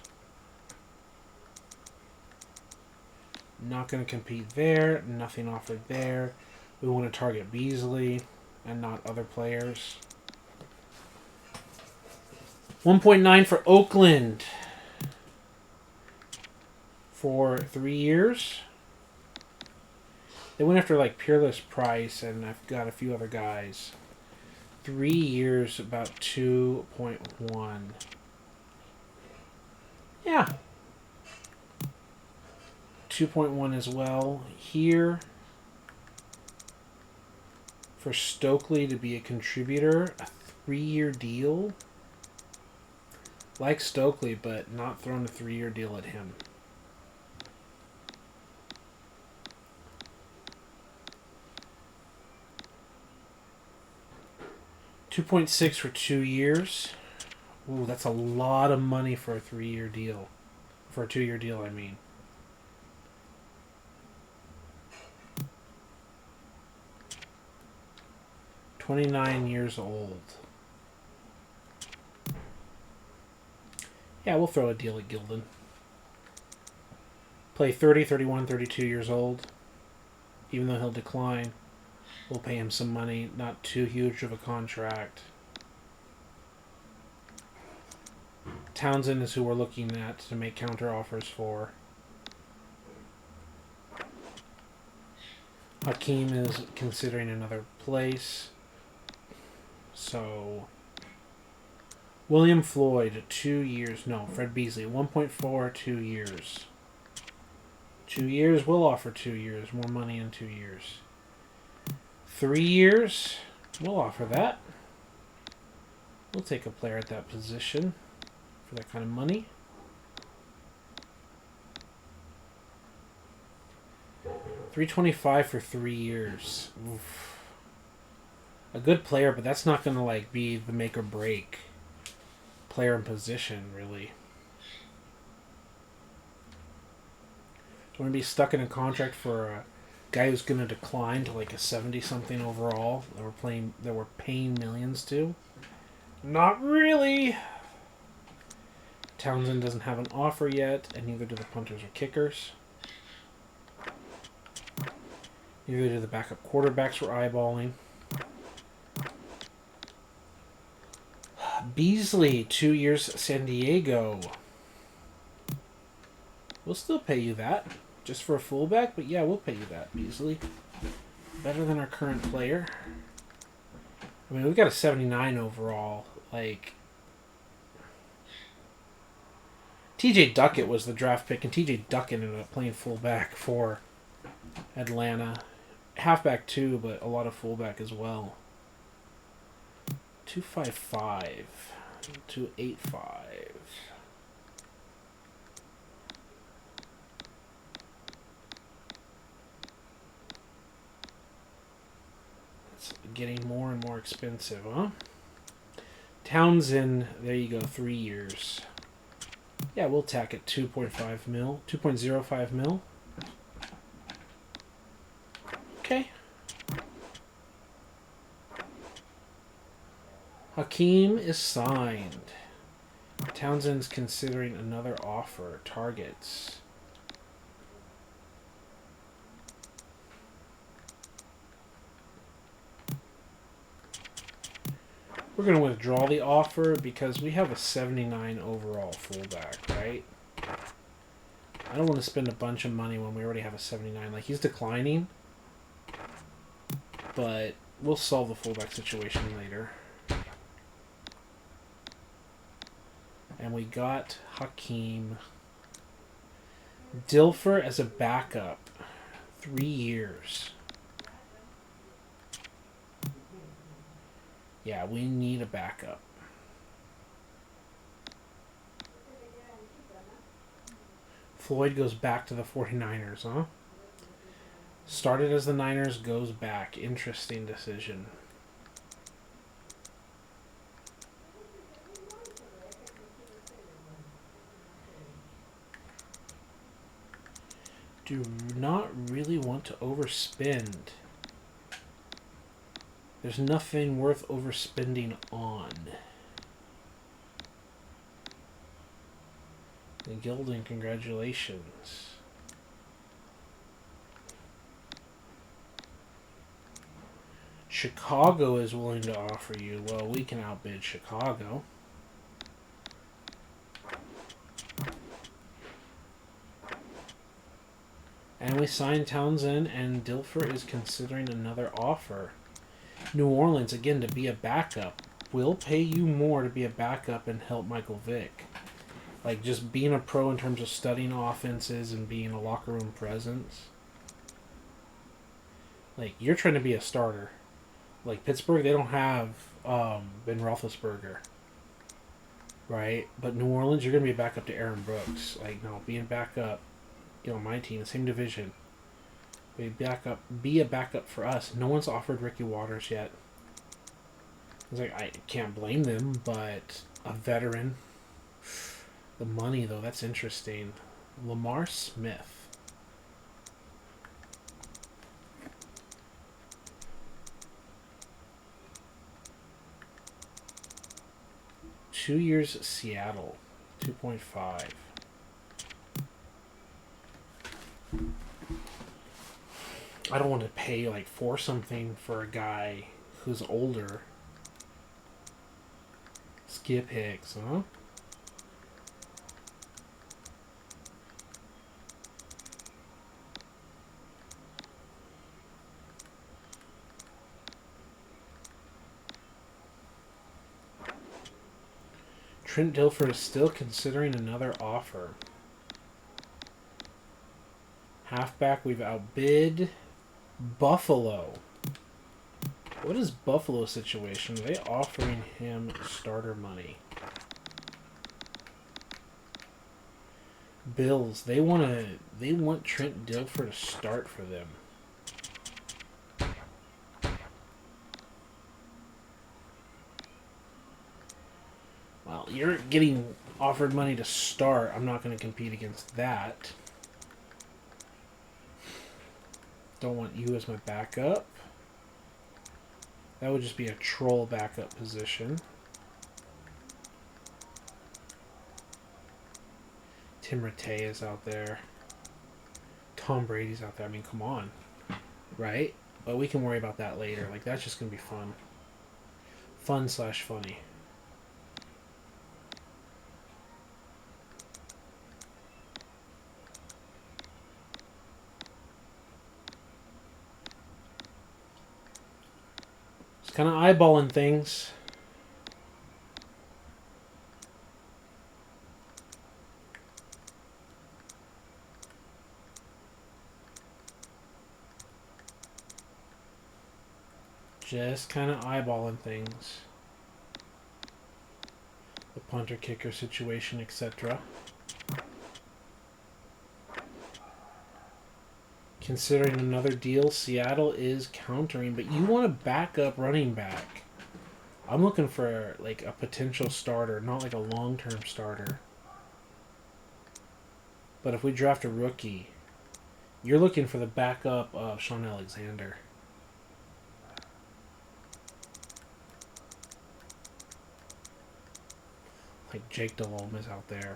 Not going to compete there. Nothing offered there. We want to target Beasley and not other players. 1.9 for Oakland for 3 years. They went after like Peerless Price, and I've got a few other guys. 3 years, about 2.1. Yeah. 2.1 as well. Here, for Stokely to be a contributor, a 3-year deal. Like Stokely, but not throwing a 3-year deal at him. $2.6 for 2 years. Ooh, that's a lot of money for a 3-year deal. For a 2-year deal, I mean. $29 years old. Yeah, we'll throw a deal at Gilden. Play 30, 31, 32 years old. Even though he'll decline, we'll pay him some money. Not too huge of a contract. Townsend is who we're looking at to make counter offers for. Hakeem is considering another place. So, William Floyd, 2 years. No, Fred Beasley, 1.4, 2 years. 2 years, we'll offer 2 years. More money in 2 years. 3 years, we'll offer that. We'll take a player at that position for that kind of money. $325 for 3 years. Oof. A good player, but that's not going to like be the make or break player in position, really. Don't want to be stuck in a contract for a guy who's going to decline to like a 70-something overall that we're paying millions to. Not really. Townsend doesn't have an offer yet, and neither do the punters or kickers. Neither do the backup quarterbacks we're eyeballing. Beasley, 2 years, San Diego. We'll still pay you that. Just for a fullback, but yeah, we'll pay you that, Beasley. Better than our current player. I mean, we've got a 79 overall. Like, TJ Duckett was the draft pick, and TJ Duckett ended up playing fullback for Atlanta. Halfback too, but a lot of fullback as well. 255, 285. It's getting more and more expensive, huh? Townsend, there you go, 3 years. Yeah, we'll tack it 2.5 mil, 2.05 mil. Okay. Hakeem is signed. Townsend's considering another offer. Targets. We're going to withdraw the offer because we have a 79 overall fullback, right? I don't want to spend a bunch of money when we already have a 79. Like, he's declining, but we'll solve the fullback situation later. And we got Hakeem. Dilfer as a backup. 3 years. Yeah, we need a backup. Floyd goes back to the 49ers, huh? Started as the Niners, goes back. Interesting decision. Do not really want to overspend. There's nothing worth overspending on. And Gilding, congratulations. Chicago is willing to offer you. Well, we can outbid Chicago. And we signed Townsend, and Dilfer is considering another offer. New Orleans, again, to be a backup. We'll pay you more to be a backup and help Michael Vick. Like, just being a pro in terms of studying offenses and being a locker room presence. Like, you're trying to be a starter. Like, Pittsburgh, they don't have Ben Roethlisberger. Right? But New Orleans, you're going to be a backup to Aaron Brooks. Like, no, being backup, you know, my team, the same division. Be a backup for us. No one's offered Ricky Waters yet. It's like, I can't blame them, but a veteran. The money, though, that's interesting. Lamar Smith. Two years Seattle. 2.5. I don't want to pay like for something for a guy who's older. Skip Hicks, huh? Trent Dilfer is still considering another offer. Halfback, we've outbid Buffalo. What is Buffalo's situation? Are they offering him starter money? Bills, they want Trent Dilfer to start for them. Well, you're getting offered money to start. I'm not going to compete against that. Don't want you as my backup. That would just be a troll backup position. Tim Rattay is out there. Tom Brady's out there. I mean, come on. Right? But we can worry about that later. Like, that's just going to be fun. Fun/funny. Just kind of eyeballing things. Just kind of eyeballing things. The punter kicker situation, etc. Considering another deal, Seattle is countering, but you want a backup running back. I'm looking for like a potential starter, not like a long-term starter. But if we draft a rookie, you're looking for the backup of Sean Alexander. Like Jake Delhomme is out there.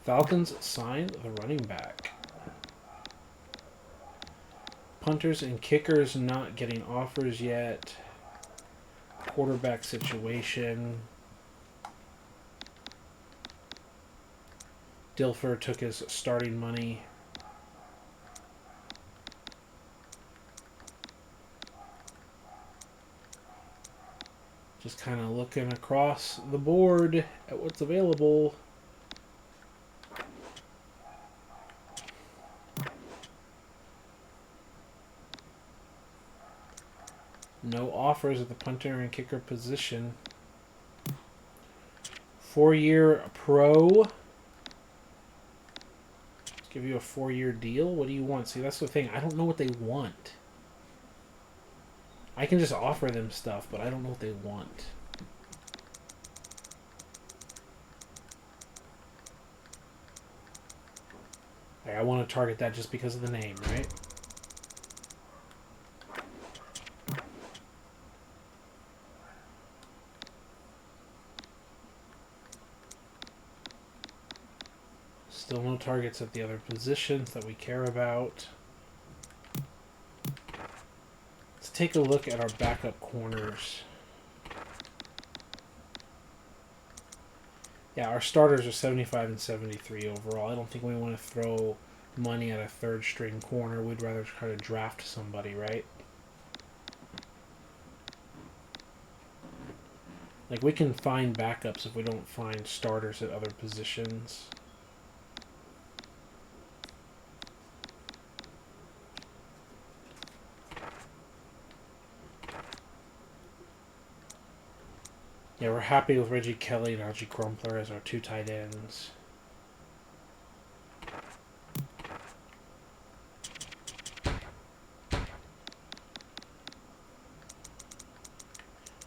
Falcons signed the running back. Punters and kickers not getting offers yet. Quarterback situation. Dilfer took his starting money. Just kind of looking across the board at what's available. No offers at the punter and kicker position. 4-year pro. Let's give you a 4-year deal. What do you want? See, that's the thing. I don't know what they want. I can just offer them stuff, but I don't know what they want. I want to target that just because of the name, right? Still no targets at the other positions that we care about. Let's take a look at our backup corners. Yeah, our starters are 75 and 73 overall. I don't think we want to throw money at a third string corner. We'd rather try to draft somebody, right? Like, we can find backups if we don't find starters at other positions. Yeah, we're happy with Reggie Kelly and Algie Crumpler as our 2 tight ends.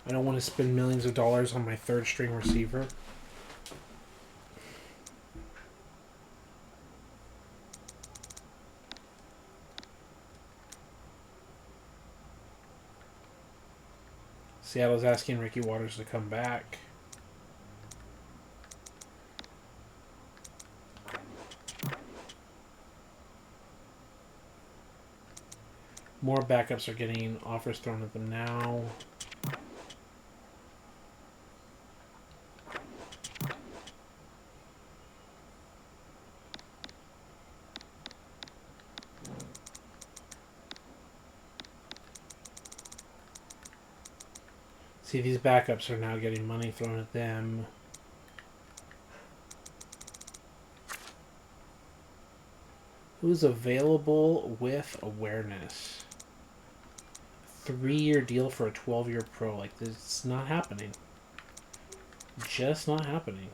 I don't want to spend millions of dollars on my third string receiver. Seattle's asking Ricky Waters to come back. More backups are getting offers thrown at them now. See, these backups are now getting money thrown at them. Who's available with awareness? 3-year deal for a 12-year pro. Like, this is not happening. Just not happening.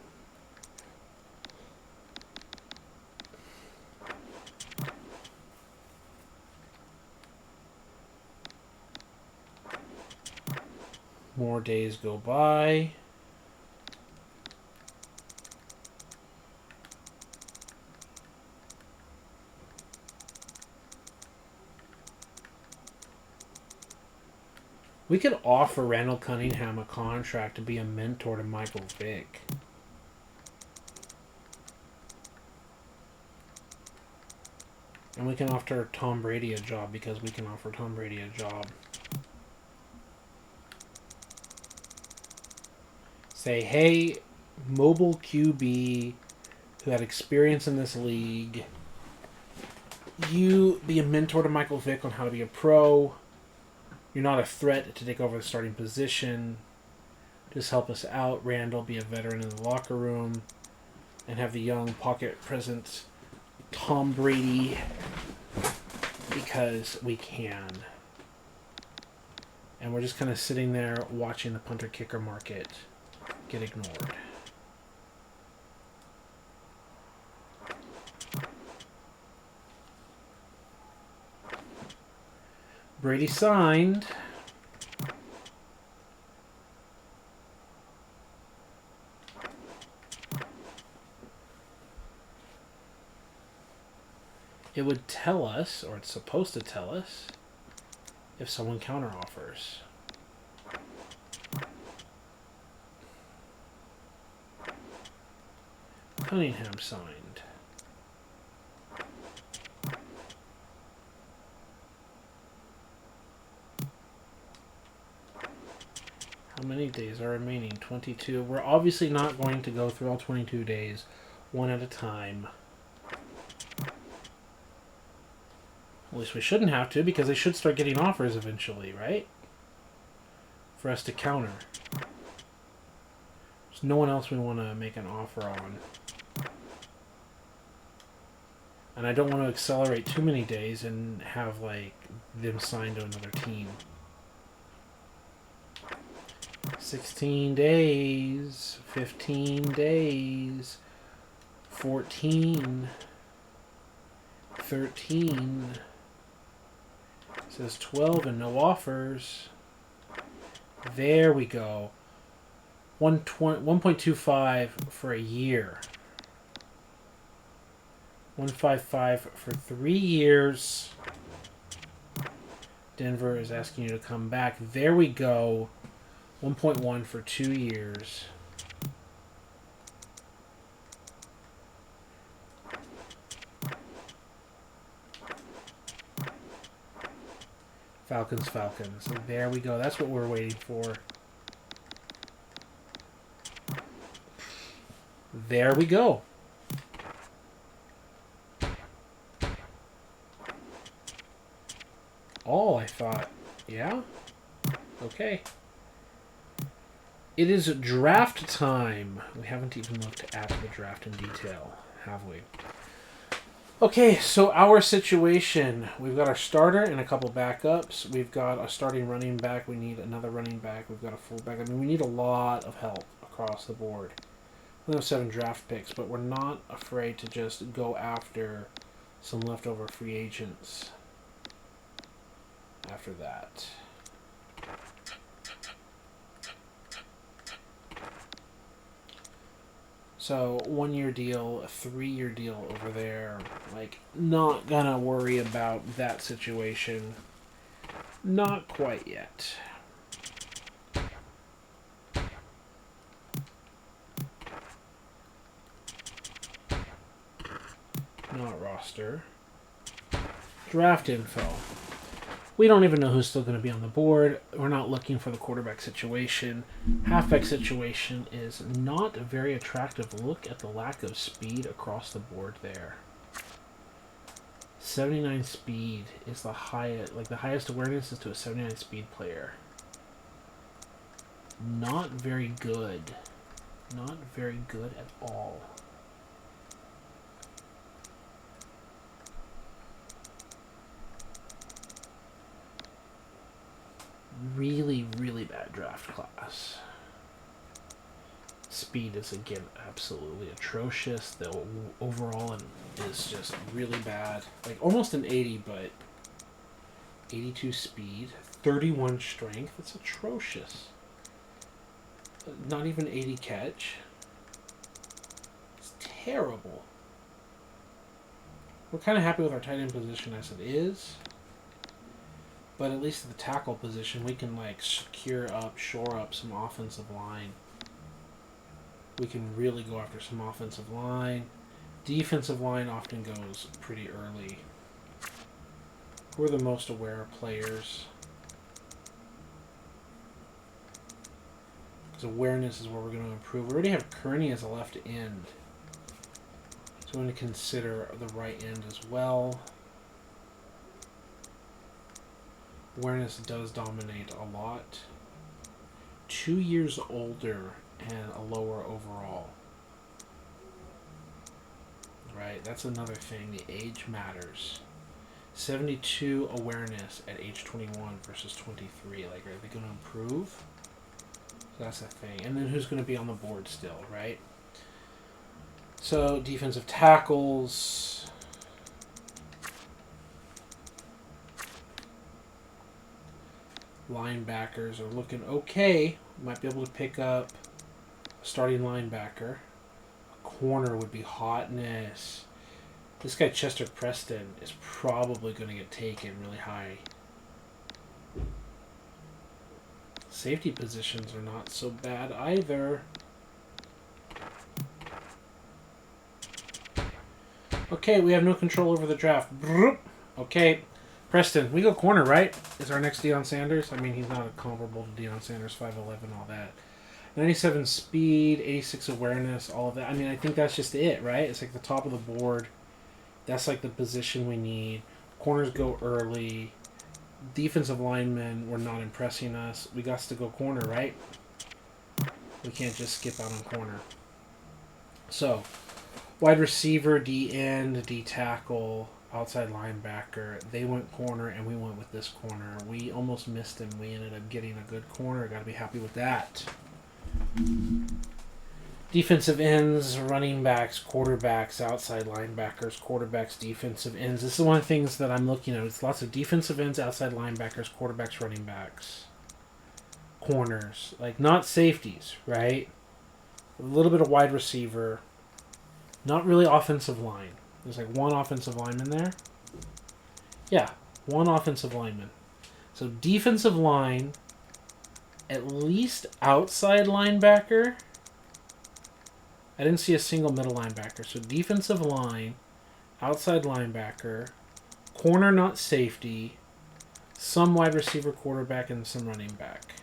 More days go by. We could offer Randall Cunningham a contract to be a mentor to Michael Vick. And we can offer Tom Brady a job because we can offer Tom Brady a job. Say, hey, mobile QB who had experience in this league, you be a mentor to Michael Vick on how to be a pro. You're not a threat to take over the starting position. Just help us out, Randall. Be a veteran in the locker room. And have the young pocket presence Tom Brady because we can. And we're just kind of sitting there watching the punter-kicker market get ignored. Brady signed. It would tell us, or it's supposed to tell us, if someone counteroffers. Cunningham signed. How many days are remaining? 22. We're obviously not going to go through all 22 days one at a time. At least we shouldn't have to, because they should start getting offers eventually, right? For us to counter. There's no one else we want to make an offer on. And I don't want to accelerate too many days and have, like, them signed to another team. 16 days, 15 days, 14, 13, it says 12 and no offers. There we go. 1.25 for a year. 155 for 3 years. Denver is asking you to come back. There we go. 1.1 for 2 years. Falcons. So there we go. That's what we're waiting for. There we go. Oh, I thought. Yeah? Okay. It is draft time. We haven't even looked at the draft in detail, have we? Okay, so our situation. We've got our starter and a couple backups. We've got a starting running back. We need another running back. We've got a fullback. I mean, we need a lot of help across the board. We have 7 draft picks, but we're not afraid to just go after some leftover free agents after that. So 1-year deal, a 3-year deal over there. Like, not gonna worry about that situation. Not quite yet. Not roster. Draft info. We don't even know who's still going to be on the board. We're not looking for the quarterback situation. Halfback situation is not very attractive. Look at the lack of speed across the board there. 79 speed is the highest. Like, the highest awareness is to a 79 speed player. Not very good. Not very good at all. Really, really bad draft class. Speed is, again, absolutely atrocious. The overall is just really bad. Like, almost an 80, but 82 speed. 31 strength. It's atrocious. Not even 80 catch. It's terrible. We're kind of happy with our tight end position as it is. But at least at the tackle position, we can, like, shore up some offensive line. We can really go after some offensive line. Defensive line often goes pretty early. Who are the most aware players? Because awareness is where we're going to improve. We already have Kearney as a left end. So I'm going to consider the right end as well. Awareness does dominate a lot. 2 years older and a lower overall. Right, that's another thing. The age matters. 72 awareness at age 21 versus 23. Like, are they going to improve? So that's the thing. And then who's going to be on the board still, right? So, defensive tackles. Linebackers are looking okay. Might be able to pick up a starting linebacker. A corner would be hotness. This guy Chester Preston is probably going to get taken really high. Safety positions are not so bad either. Okay, we have no control over the draft. Okay, Preston, we go corner, right? Is our next Deion Sanders? I mean, he's not comparable to Deion Sanders, 5'11", all that. 97 speed, 86 awareness, all of that. I mean, I think that's just it, right? It's like the top of the board. That's like the position we need. Corners go early. Defensive linemen were not impressing us. We got to go corner, right? We can't just skip out on corner. So, wide receiver, D end, D tackle, outside linebacker. They went corner, and we went with this corner. We almost missed him. We ended up getting a good corner. Got to be happy with that. Defensive ends, running backs, quarterbacks, outside linebackers, quarterbacks, defensive ends. This is one of the things that I'm looking at. It's lots of defensive ends, outside linebackers, quarterbacks, running backs, corners. Like, not safeties, right? A little bit of wide receiver. Not really offensive line. There's like one offensive lineman there. Yeah, one offensive lineman. So defensive line, at least outside linebacker. I didn't see a single middle linebacker. So defensive line, outside linebacker, corner not safety, some wide receiver, quarterback, and some running back.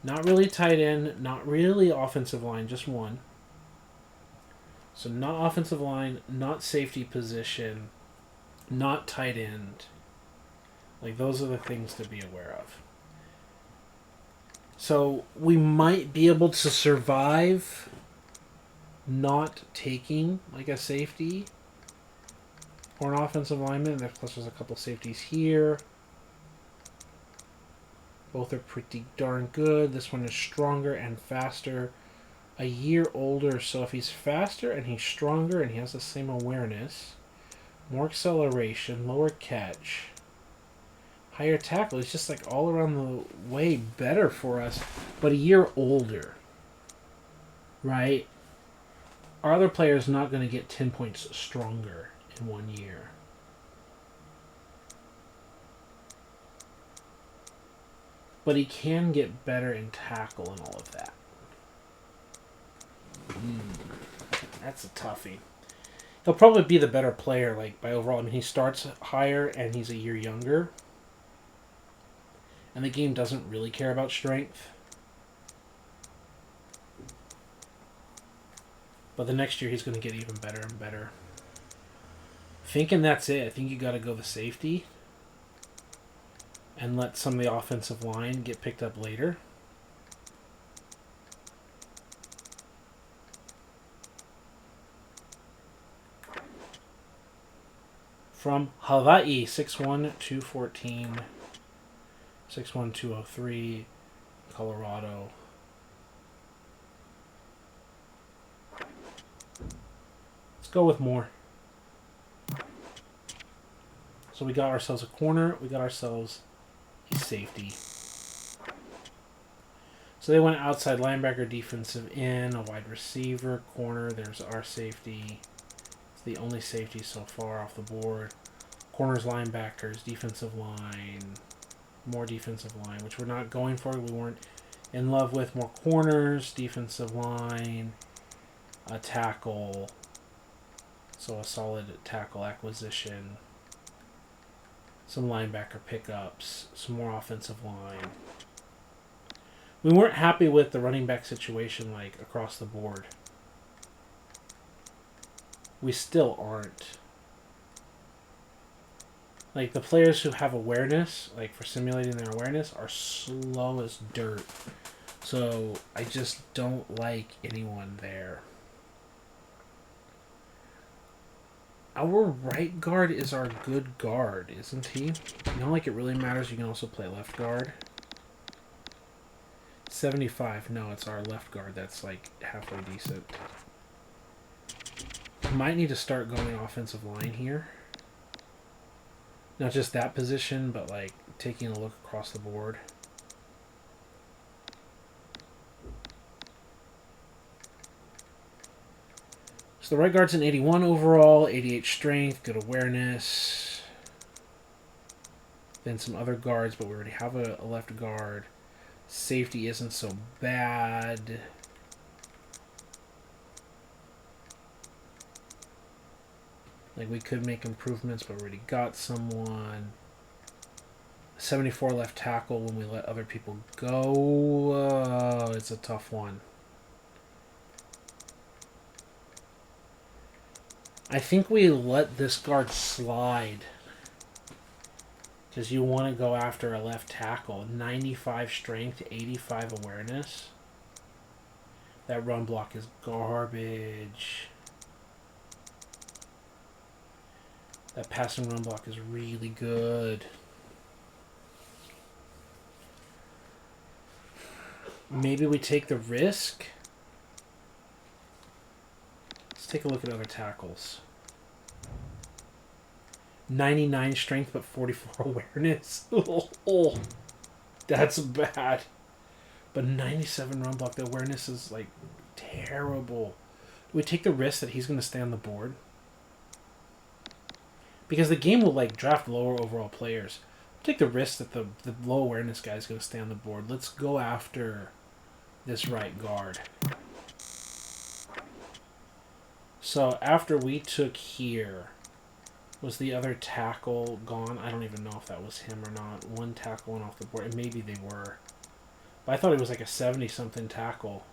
Not really tight end, not really offensive line, just one. So not offensive line, not safety position, not tight end. Like, those are the things to be aware of. So we might be able to survive not taking like a safety or an offensive lineman. Plus there's a couple safeties here. Both are pretty darn good. This one is stronger and faster. A year older, so if he's faster and he's stronger and he has the same awareness, more acceleration, lower catch, higher tackle, it's just like all around the way better for us, but a year older, right? Our other player is not going to get 10 points stronger in 1 year. But he can get better in tackle and all of that. That's a toughie. He'll probably be the better player, like, by overall. I mean, he starts higher and he's a year younger. And the game doesn't really care about strength. But the next year he's going to get even better and better. Thinking that's it. I think you got to go the safety. And let some of the offensive line get picked up later. From Hawaii, 6'1", 214, 6'1", 203, Colorado. Let's go with more. So we got ourselves a corner. We got ourselves a safety. So they went outside linebacker, defensive end, a wide receiver, corner. There's our safety. It's the only safety so far off the board. Corners, linebackers, defensive line, more defensive line, which we're not going for. We weren't in love with. More corners, defensive line, a tackle. So a solid tackle acquisition. Some linebacker pickups. Some more offensive line. We weren't happy with the running back situation, like, across the board. We still aren't. Like, the players who have awareness, like, for simulating their awareness, are slow as dirt. So, I just don't like anyone there. Our right guard is our good guard, isn't he? Not like it really matters. You can also play left guard. 75. No, it's our left guard that's, like, halfway decent. Might need to start going offensive line here. Not just that position, but, like, taking a look across the board. So the right guard's an 81 overall, 88 strength, good awareness. Then some other guards, but we already have a left guard. Safety isn't so bad. Like, we could make improvements, but we already got someone. 74 left tackle when we let other people go. It's a tough one. I think we let this guard slide. Because you want to go after a left tackle. 95 strength, 85 awareness. That run block is garbage. That passing run block is really good. Maybe we take the risk. Let's take a look at other tackles. 99 strength, but 44 awareness. Oh, that's bad. But 97 run block. The awareness is, like, terrible. Do we take the risk that he's going to stay on the board? Because the game will, like, draft lower overall players. Take the risk that the low awareness guy is going to stay on the board. Let's go after this right guard. So after we took here, was the other tackle gone? I don't even know if that was him or not. One tackle went off the board, and maybe they were. But I thought it was like a 70-something tackle.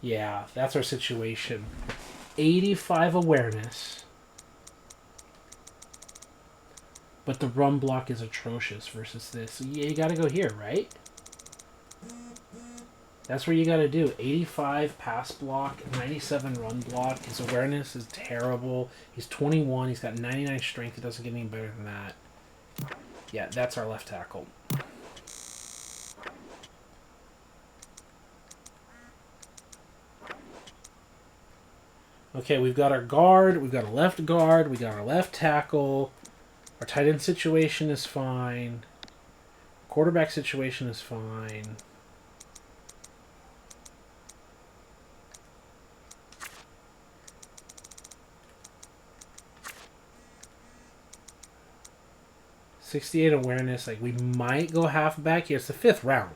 Yeah, that's our situation. 85 awareness. But the run block is atrocious versus this. So you gotta go here, right? That's where you gotta do. 85 pass block, 97 run block. His awareness is terrible. He's 21. He's got 99 strength. It doesn't get any better than that. Yeah, that's our left tackle. Okay, we've got our guard. We've got a left guard. We got our left tackle. Our tight end situation is fine. Quarterback situation is fine. .68 awareness. Like, we might go halfback here. It's the 5th round.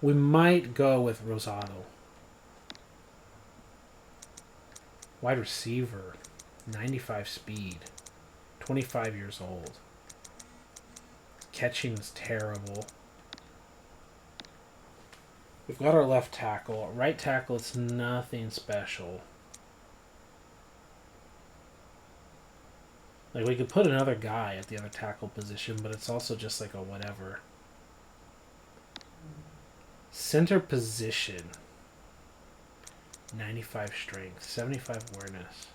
We might go with Rosado. Wide receiver. 95 speed. 25 years old. Catching is terrible. We've got our left tackle. Right tackle, it's nothing special. Like, we could put another guy at the other tackle position, but it's also just like a whatever. Center position. 95 strength. 75 awareness.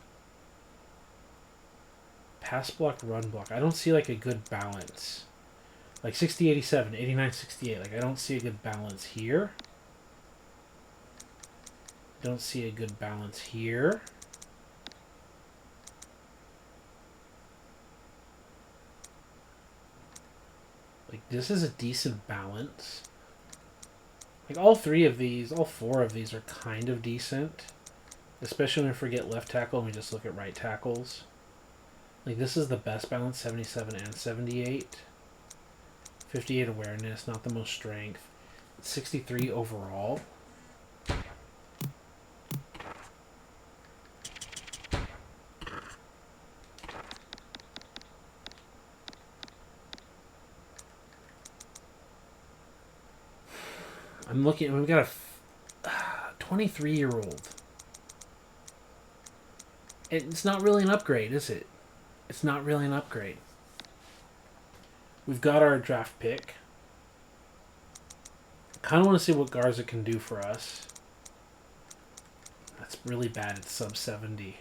Pass block, run block. I don't see, like, a good balance. Like 60, 87, 89, 68. Like, I don't see a good balance here. Don't see a good balance here. Like, this is a decent balance. Like, all 4 of these are kind of decent. Especially when we forget left tackle and we just look at right tackles. Like, this is the best balance, 77 and 78. 58 awareness, not the most strength. 63 overall. I'm looking, we've got a 23-year-old. It's not really an upgrade, is it? It's not really an upgrade. We've got our draft pick. Kind of want to see what Garza can do for us. That's really bad. It's sub 70.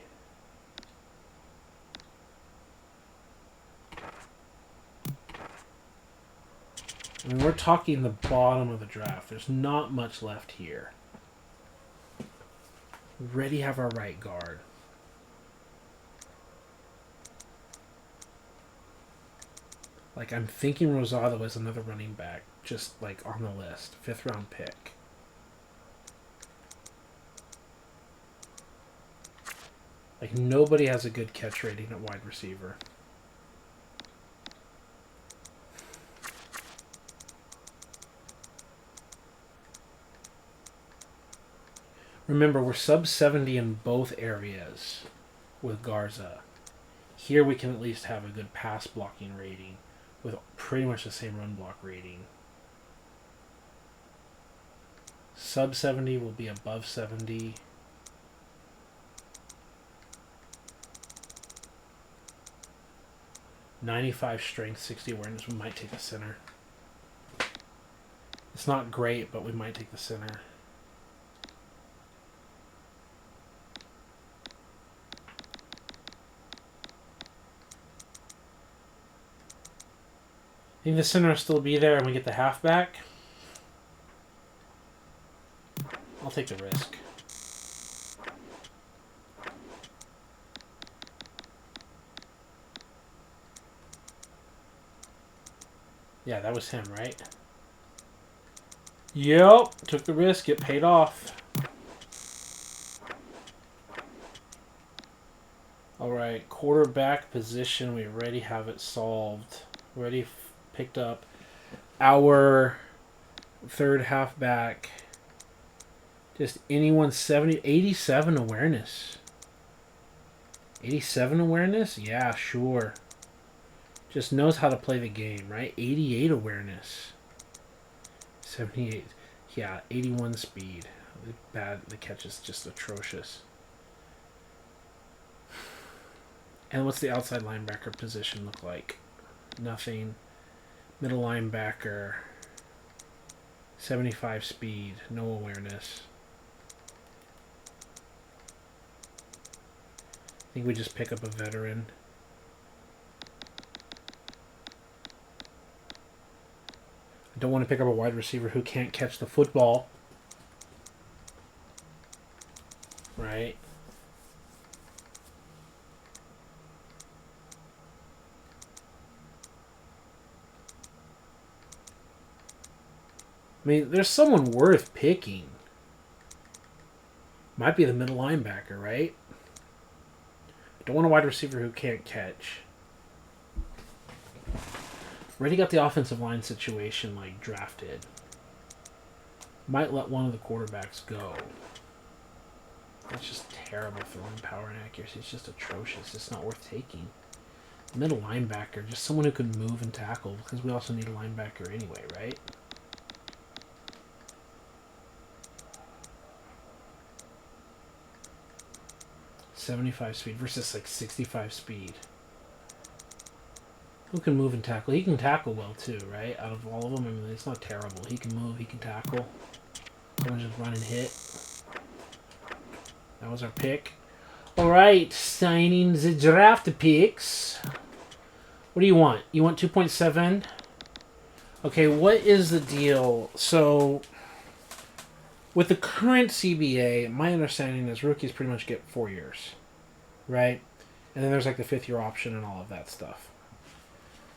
I mean, we're talking the bottom of the draft. There's not much left here. We already have our right guard. Like, I'm thinking Rosado is another running back, just, like, on the list. 5th round pick. Like, nobody has a good catch rating at wide receiver. Remember, we're sub 70 in both areas with Garza. Here we can at least have a good pass blocking rating with pretty much the same run block rating. Sub 70 will be above 70. .95 strength, 60 awareness. We might take the center. It's not great, but we might take the center. I think the center will still be there and we get the halfback. I'll take the risk. Yeah, that was him, right? Yep, took the risk, it paid off. Alright, quarterback position, we already have it solved. Already picked up our third halfback. Just anyone 87 awareness. 87 awareness? Yeah, sure. Just knows how to play the game, right? 88 awareness. 78. Yeah, 81 speed. Bad. The catch is just atrocious. And what's the outside linebacker position look like? Nothing. Middle linebacker. 75 speed. No awareness. I think we just pick up a veteran. I don't want to pick up a wide receiver who can't catch the football. Right? I mean, there's someone worth picking. Might be the middle linebacker, right? I don't want a wide receiver who can't catch. Already got the offensive line situation like drafted. Might let one of the quarterbacks go. That's just terrible throwing power and accuracy. It's just atrocious. It's not worth taking. Middle linebacker, just someone who can move and tackle, because we also need a linebacker anyway, right? .75 speed versus like 65 speed. Who can move and tackle? He can tackle well too, right? Out of all of them, I mean, it's not terrible. He can move, he can tackle. Someone just run and hit. That was our pick. Alright, signing the draft picks. What do you want? You want 2.7? Okay, what is the deal? So, with the current CBA, my understanding is rookies pretty much get 4 years, right? And then there's like the 5th year option and all of that stuff.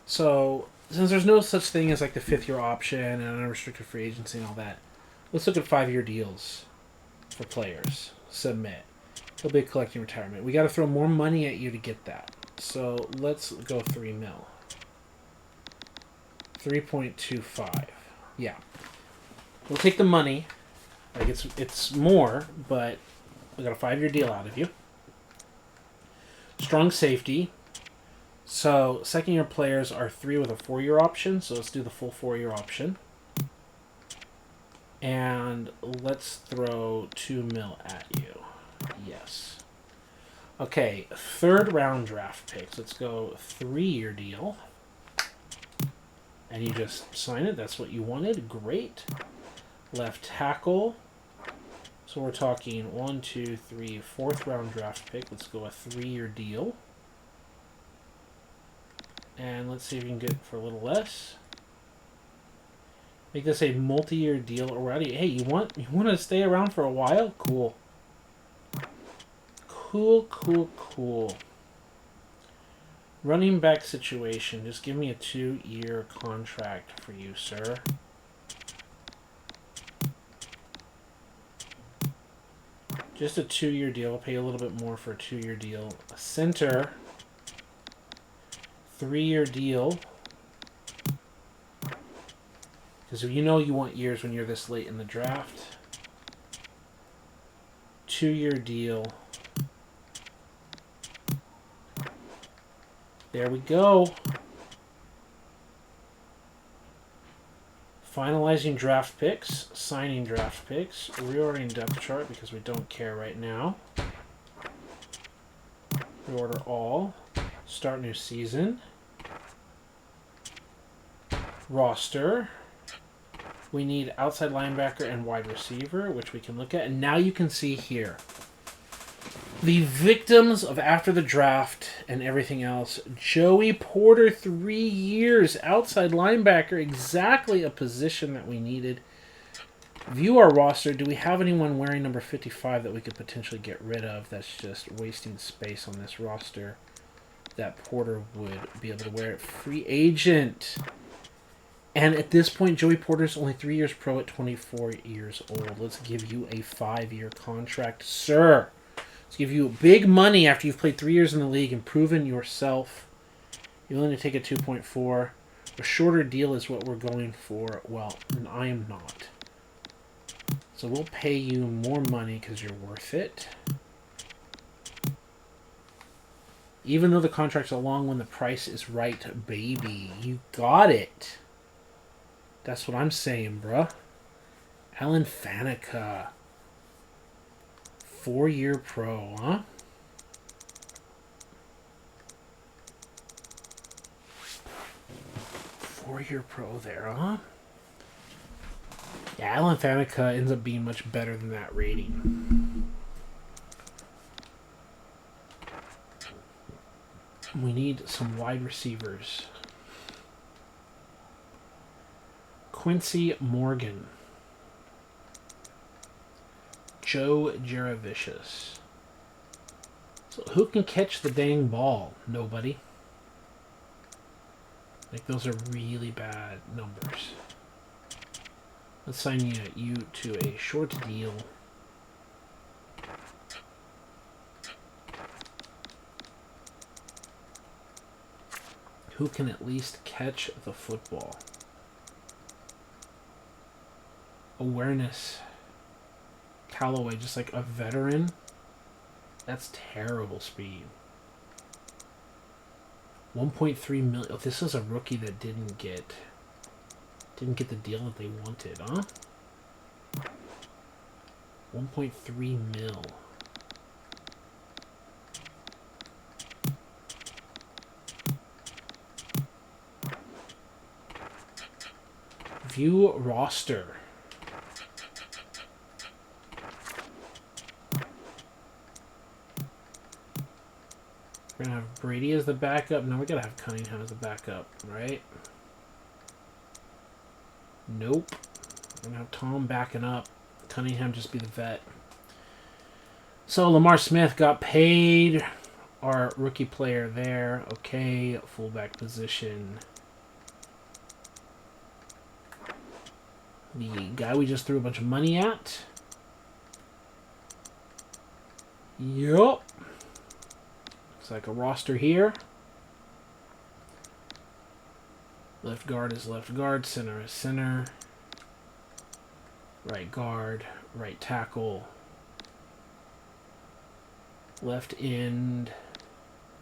So, since there's no such thing as like the 5th year option and unrestricted free agency and all that, let's look at 5-year deals for players. Submit. It'll be collecting retirement. We got to throw more money at you to get that. So, let's go 3 mil. 3.25. Yeah. We'll take the money. Like it's more, but we got a 5-year deal out of you. Strong safety. So, second-year players are 3 with a 4-year option. So, let's do the full 4-year option. And let's throw 2 mil at you. Yes. Okay, 3rd round draft picks. Let's go 3-year deal. And you just sign it. That's what you wanted. Great. Left tackle. So we're talking 1, 2, 3, 4th round draft pick. Let's go a 3-year deal. And let's see if we can get it for a little less. Make this a multi-year deal already. Hey, you want to stay around for a while? Cool. Cool. Running back situation. Just give me a 2-year contract for you, sir. Just a 2-year deal. I'll pay you a little bit more for a 2-year deal. A center. 3-year deal. Because you know you want years when you're this late in the draft. 2-year deal. There we go. Finalizing draft picks, signing draft picks, reordering depth chart because we don't care right now. Reorder all. Start new season. Roster. We need outside linebacker and wide receiver, which we can look at. And now you can see here the victims of after the draft and everything else. Joey Porter, 3 years, outside linebacker, exactly a position that we needed. View our roster. Do we have anyone wearing number 55 that we could potentially get rid of? That's just wasting space on this roster that Porter would be able to wear it. Free agent. And at this point, Joey Porter's only 3 years pro at 24 years old. Let's give you a 5-year contract, sir. Let's give you big money after you've played 3 years in the league and proven yourself. You're willing to take a 2.4. A shorter deal is what we're going for. Well, I am not. So we'll pay you more money because you're worth it. Even though the contract's a long one, the price is right, baby. You got it. That's what I'm saying, bruh. Alan Faneca. 4-year pro, huh? Four-year pro there, huh? Yeah, Alan Faneca ends up being much better than that rating. We need some wide receivers. Quincy Morgan. Joe Jaravicious. So who can catch the dang ball? Nobody. Like, those are really bad numbers. Let's sign you to a short deal. Who can at least catch the football? Awareness. Callaway, just like a veteran. That's terrible speed. 1.3 million. Oh, this is a rookie that didn't get the deal that they wanted, huh? 1.3 mil. View roster. We're going to have Brady as the backup. No, we got to have Cunningham as the backup, right? Nope. We're going to have Tom backing up. Cunningham just be the vet. So Lamar Smith got paid. Our rookie player there. Okay, fullback position. The guy we just threw a bunch of money at. Yup. Looks like a roster here. Left guard is left guard. Center is center. Right guard. Right tackle. Left end.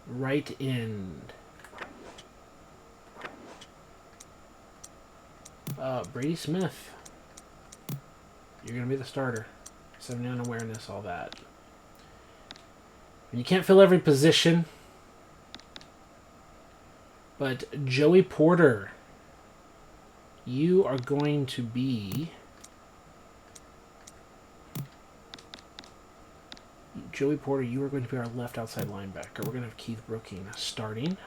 Right end. Brady Smith. You're going to be the starter. 79 awareness, all that. And you can't fill every position. But Joey Porter, you are going to be... Joey Porter, you are going to be our left outside linebacker. We're going to have Keith Brooking starting.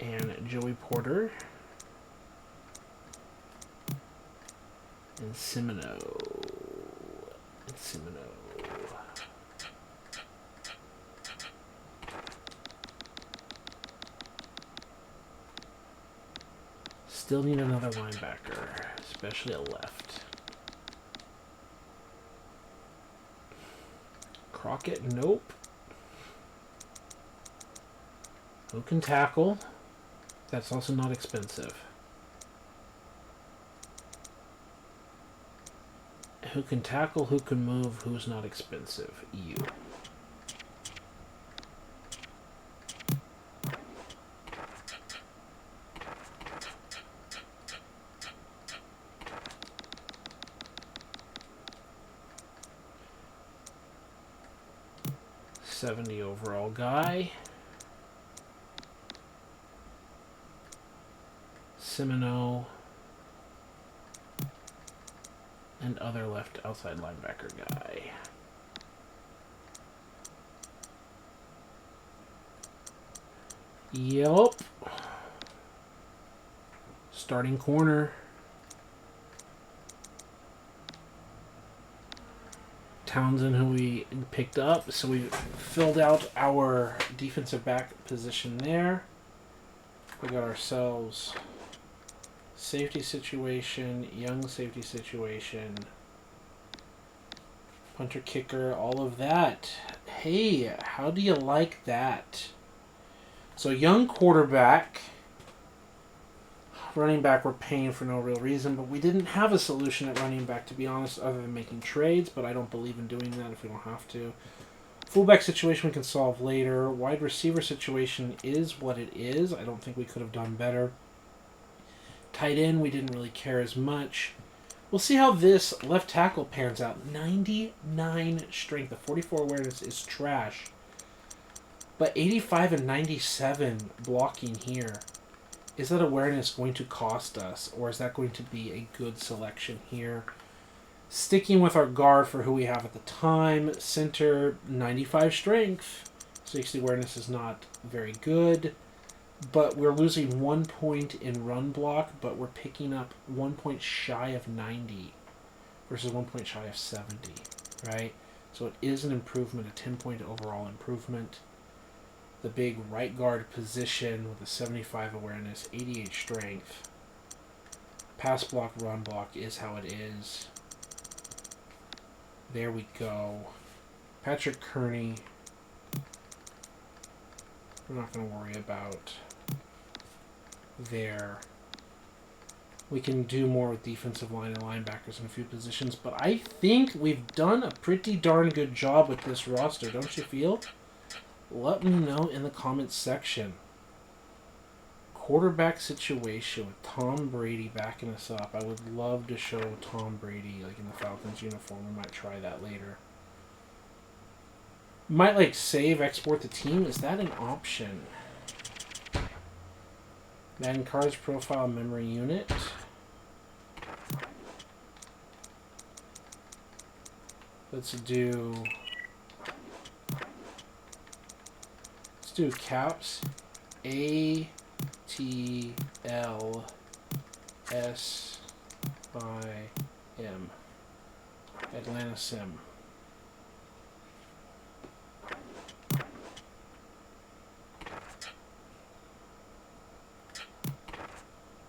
And Joey Porter... and Semino. Still need another linebacker, especially a left. Crockett, nope. Who can tackle? That's also not expensive. Who can tackle, who can move, who's not expensive? You. .70 overall guy. SIM and other left outside linebacker guy. Yup. Starting corner. Townsend, who we picked up. So we filled out our defensive back position there. We got ourselves safety situation, young safety situation, punter, kicker, all of that. Hey, how do you like that? So young quarterback, running back we're paying for no real reason, but we didn't have a solution at running back, to be honest, other than making trades, but I don't believe in doing that if we don't have to. Fullback situation we can solve later. Wide receiver situation is what it is. I don't think we could have done better. Tight end, we didn't really care as much. We'll see how this left tackle pans out. 99 strength. The 44 awareness is trash. But 85 and 97 blocking here. Is that awareness going to cost us? Or is that going to be a good selection here? Sticking with our guard for who we have at the time. Center, 95 strength. 60 awareness is not very good. But we're losing 1 point in run block, but we're picking up 1 point shy of 90 versus 1 point shy of 70, right? So it is an improvement, a 10-point overall improvement. The big right guard position with a 75 awareness, 88 strength. Pass block, run block is how it is. There we go. Patrick Kearney, we're not going to worry about there. We can do more with defensive line and linebackers in a few positions, but I think we've done a pretty darn good job with this roster, don't you feel? Let me know in the comments section. Quarterback situation with Tom Brady backing us up. I would love to show Tom Brady like in the Falcons uniform. We might try that later. Might like save, export the team. Is that an option? Madden cards, profile, memory unit. Let's do caps. ATLSIM Atlanta Sim.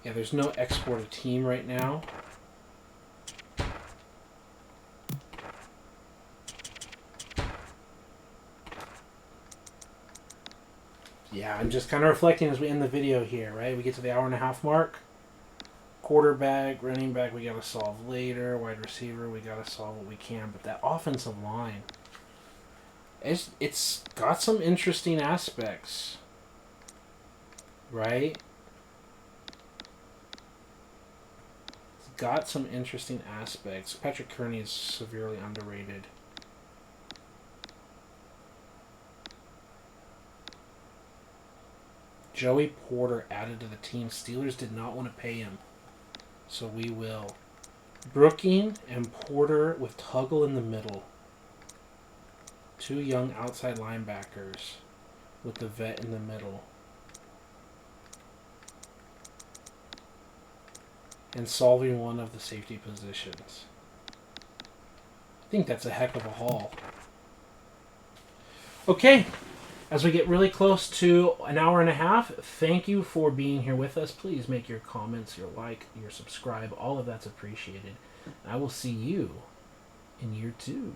Yeah, there's no export a team right now. Yeah, I'm just kind of reflecting as we end the video here, right? We get to the hour-and-a-half mark. Quarterback, running back, we got to solve later. Wide receiver, we got to solve what we can. But that offensive line, it's got some interesting aspects, right? It's got some interesting aspects. Patrick Kearney is severely underrated. Joey Porter added to the team. Steelers did not want to pay him, so we will. Brooking and Porter with Tuggle in the middle. Two young outside linebackers with the vet in the middle. And solving one of the safety positions. I think that's a heck of a haul. Okay. As we get really close to an hour and a half, thank you for being here with us. Please make your comments, your like, your subscribe. All of that's appreciated. I will see you in year 2.